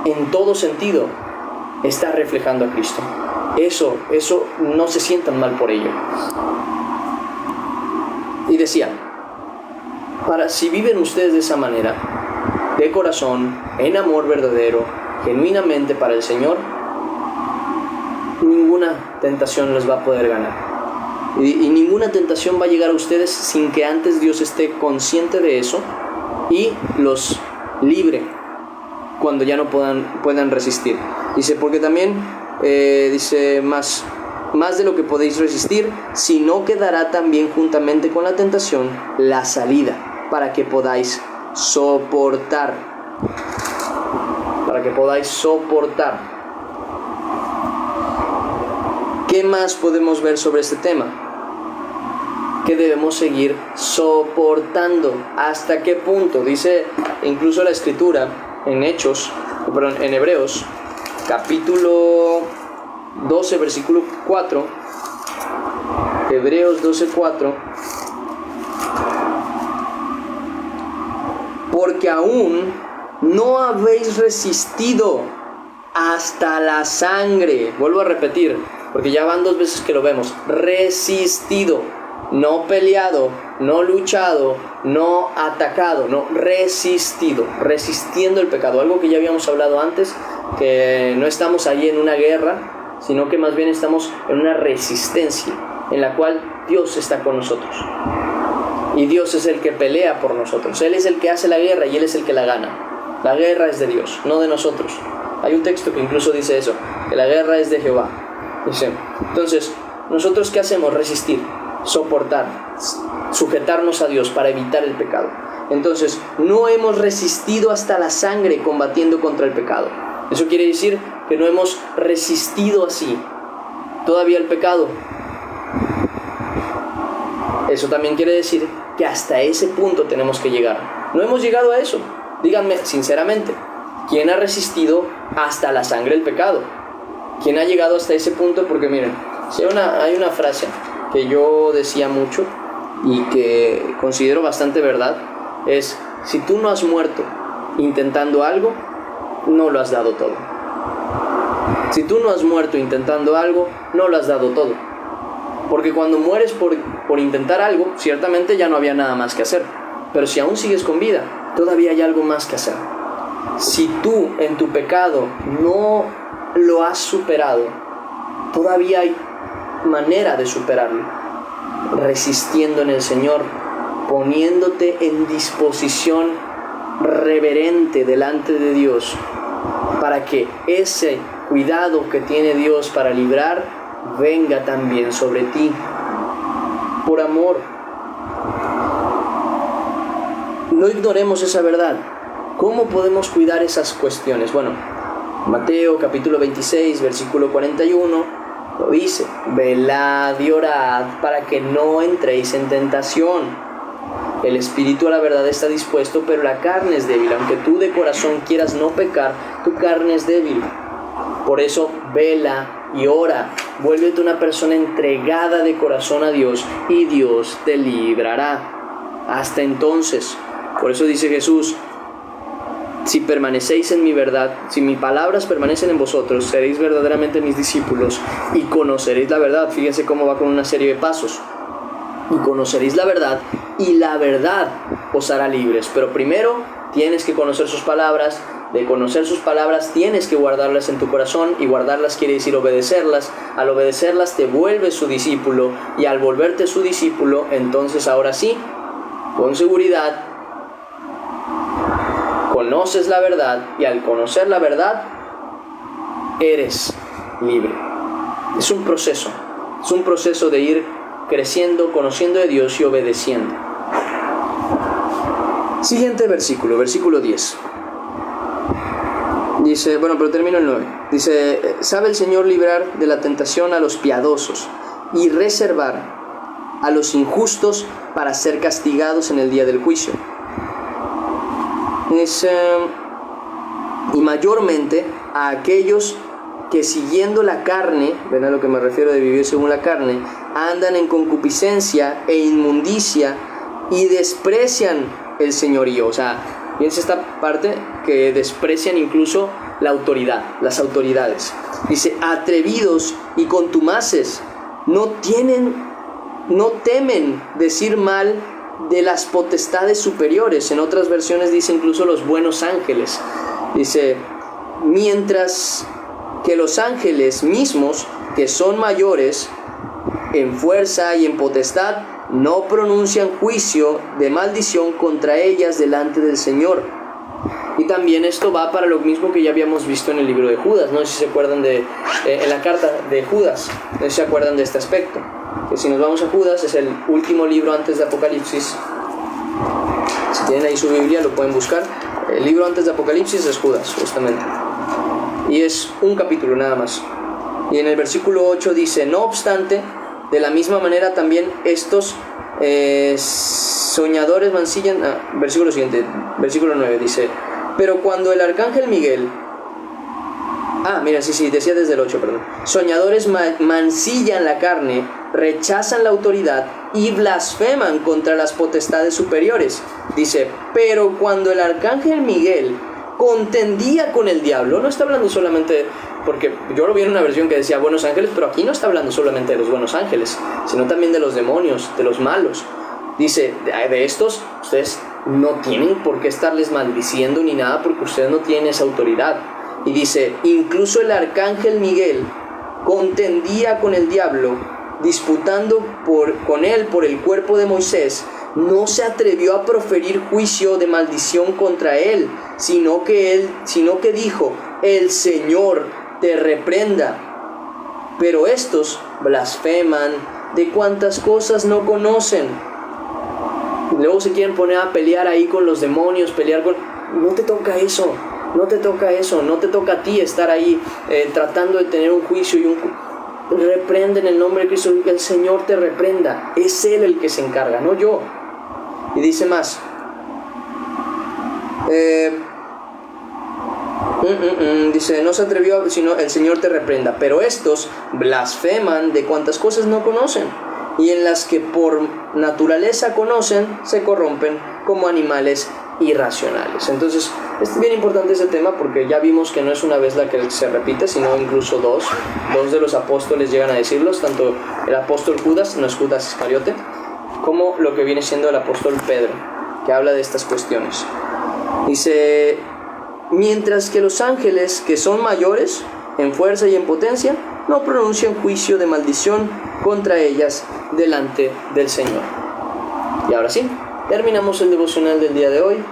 en todo sentido está reflejando a Cristo. Eso no se sientan mal por ello. Y decía, si viven ustedes de esa manera, de corazón, en amor verdadero, genuinamente para el Señor, ninguna tentación les va a poder ganar. Y ninguna tentación va a llegar a ustedes sin que antes Dios esté consciente de eso y los libre cuando ya no puedan resistir. Dice, porque también, dice, más de lo que podéis resistir, sino que dará también juntamente con la tentación la salida, para que podáis soportar. Para que podáis soportar. ¿Qué más podemos ver sobre este tema? Que debemos seguir soportando. ¿Hasta qué punto? Dice incluso la Escritura en Hebreos, capítulo 12, versículo 4. Hebreos 12:4. Porque aún no habéis resistido hasta la sangre. Vuelvo a repetir, porque ya van 2 veces que lo vemos. Resistido, no peleado, no luchado, no atacado, no, resistido, resistiendo el pecado. Algo que ya habíamos hablado antes, que no estamos ahí en una guerra, sino que más bien estamos en una resistencia, en la cual Dios está con nosotros. Y Dios es el que pelea por nosotros. Él es el que hace la guerra y Él es el que la gana. La guerra es de Dios, no de nosotros. Hay un texto que incluso dice eso, que la guerra es de Jehová. Dice, entonces, ¿nosotros qué hacemos? Resistir, soportar, sujetarnos a Dios para evitar el pecado. Entonces, no hemos resistido hasta la sangre combatiendo contra el pecado. Eso quiere decir que no hemos resistido así todavía el pecado. Eso también quiere decir que hasta ese punto tenemos que llegar. No hemos llegado a eso. Díganme sinceramente, ¿quién ha resistido hasta la sangre el pecado? ¿Quién ha llegado hasta ese punto? Porque miren, si hay una frase que yo decía mucho y que considero bastante verdad, es: si tú no has muerto intentando algo, no lo has dado todo. Si tú no has muerto intentando algo, no lo has dado todo. Porque cuando mueres por intentar algo, ciertamente ya no había nada más que hacer. Pero si aún sigues con vida, todavía hay algo más que hacer. Si tú en tu pecado no lo has superado, todavía hay manera de superarlo. Resistiendo en el Señor, poniéndote en disposición reverente delante de Dios, para que ese cuidado que tiene Dios para librar venga también sobre ti, por amor. No ignoremos esa verdad. ¿Cómo podemos cuidar esas cuestiones? Bueno, Mateo capítulo 26, versículo 41, lo dice: velad y orad para que no entréis en tentación. El espíritu a la verdad está dispuesto, pero la carne es débil. Aunque tú de corazón quieras no pecar, tu carne es débil. Por eso, vela y ora. Vuélvete una persona entregada de corazón a Dios y Dios te librará. Hasta entonces, por eso dice Jesús: si permanecéis en mi verdad, si mis palabras permanecen en vosotros, seréis verdaderamente mis discípulos y conoceréis la verdad. Fíjense cómo va con una serie de pasos. Y conoceréis la verdad, y la verdad os hará libres. Pero primero tienes que conocer sus palabras. De conocer sus palabras tienes que guardarlas en tu corazón, y guardarlas quiere decir obedecerlas. Al obedecerlas te vuelves su discípulo, y al volverte su discípulo, entonces ahora sí, con seguridad, conoces la verdad, y al conocer la verdad, eres libre. Es un proceso de ir creciendo, conociendo de Dios y obedeciendo. Siguiente versículo, versículo 10. Dice, pero termino el 9. Dice, ¿sabe el Señor librar de la tentación a los piadosos y reservar a los injustos para ser castigados en el día del juicio? Y mayormente a aquellos que siguiendo la carne, ven a lo que me refiero de vivir según la carne, andan en concupiscencia e inmundicia y desprecian el señorío. O sea, fíjense esta parte, que desprecian incluso la autoridad, las autoridades. Dice, atrevidos y contumaces, no temen decir mal de las potestades superiores. En otras versiones dice incluso los buenos ángeles. Dice, mientras que los ángeles mismos, que son mayores en fuerza y en potestad, no pronuncian juicio de maldición contra ellas delante del Señor. Y también esto va para lo mismo que ya habíamos visto en el libro de Judas. No sé si se acuerdan en la carta de Judas, no sé si se acuerdan de este aspecto. Que si nos vamos a Judas, es el último libro antes de Apocalipsis. Si tienen ahí su Biblia, lo pueden buscar. El libro antes de Apocalipsis es Judas, justamente. Y es un capítulo nada más. Y en el versículo 8 dice, no obstante, de la misma manera también estos soñadores mancillan. Versículo siguiente, versículo 9 dice, pero cuando el arcángel Miguel, decía desde el 8, perdón. Soñadores mancillan la carne, rechazan la autoridad y blasfeman contra las potestades superiores. Dice, pero cuando el arcángel Miguel contendía con el diablo, no está hablando solamente, porque yo lo vi en una versión que decía buenos ángeles, pero aquí no está hablando solamente de los buenos ángeles, sino también de los demonios, de los malos. Dice, de estos, ustedes no tienen por qué estarles maldiciendo ni nada, porque ustedes no tienen esa autoridad. Y dice, incluso el arcángel Miguel contendía con el diablo, disputando con él por el cuerpo de Moisés. No se atrevió a proferir juicio de maldición contra él, sino que dijo, el Señor te reprenda. Pero estos blasfeman de cuantas cosas no conocen. Luego se quieren poner a pelear ahí con los demonios, no te toca eso. No te toca a ti estar ahí tratando de tener un juicio reprende en el nombre de Cristo, que el Señor te reprenda. Es Él el que se encarga, no yo. Y dice más, dice, no se atrevió, sino el Señor te reprenda. Pero estos blasfeman de cuantas cosas no conocen, y en las que por naturaleza conocen, se corrompen como animales irracionales. Entonces, es bien importante ese tema, porque ya vimos que no es una vez la que se repite, sino incluso dos de los apóstoles llegan a decirlos, tanto el apóstol Judas, no es Judas Iscariote, como lo que viene siendo el apóstol Pedro, que habla de estas cuestiones. Dice, mientras que los ángeles, que son mayores en fuerza y en potencia, no pronuncian juicio de maldición contra ellas delante del Señor. Y ahora sí, terminamos el devocional del día de hoy.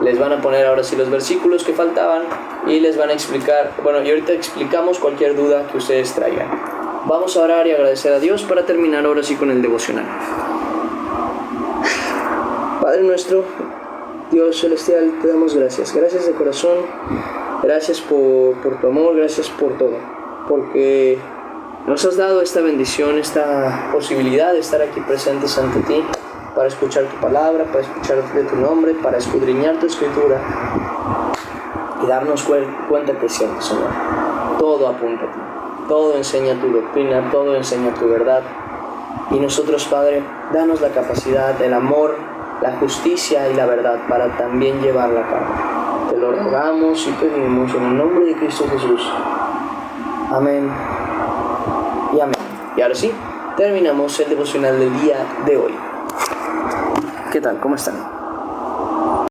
Les van a poner ahora sí los versículos que faltaban y les van a explicar, y ahorita explicamos cualquier duda que ustedes traigan. Vamos a orar y agradecer a Dios para terminar ahora sí con el devocional. Padre nuestro, Dios celestial, te damos gracias. Gracias de corazón, gracias por tu amor, gracias por todo, porque nos has dado esta bendición, esta posibilidad de estar aquí presentes ante ti, para escuchar tu palabra, para escuchar de tu nombre, para escudriñar tu escritura y darnos cuenta que es cierto, Señor. Todo apunta a ti, todo enseña tu doctrina, todo enseña tu verdad. Y nosotros, Padre, danos la capacidad, el amor, la justicia y la verdad para también llevarla a cabo. Te lo rogamos y pedimos en el nombre de Cristo Jesús. Amén y amén. Y ahora sí, terminamos el devocional del día de hoy. ¿Qué tal? ¿Cómo están?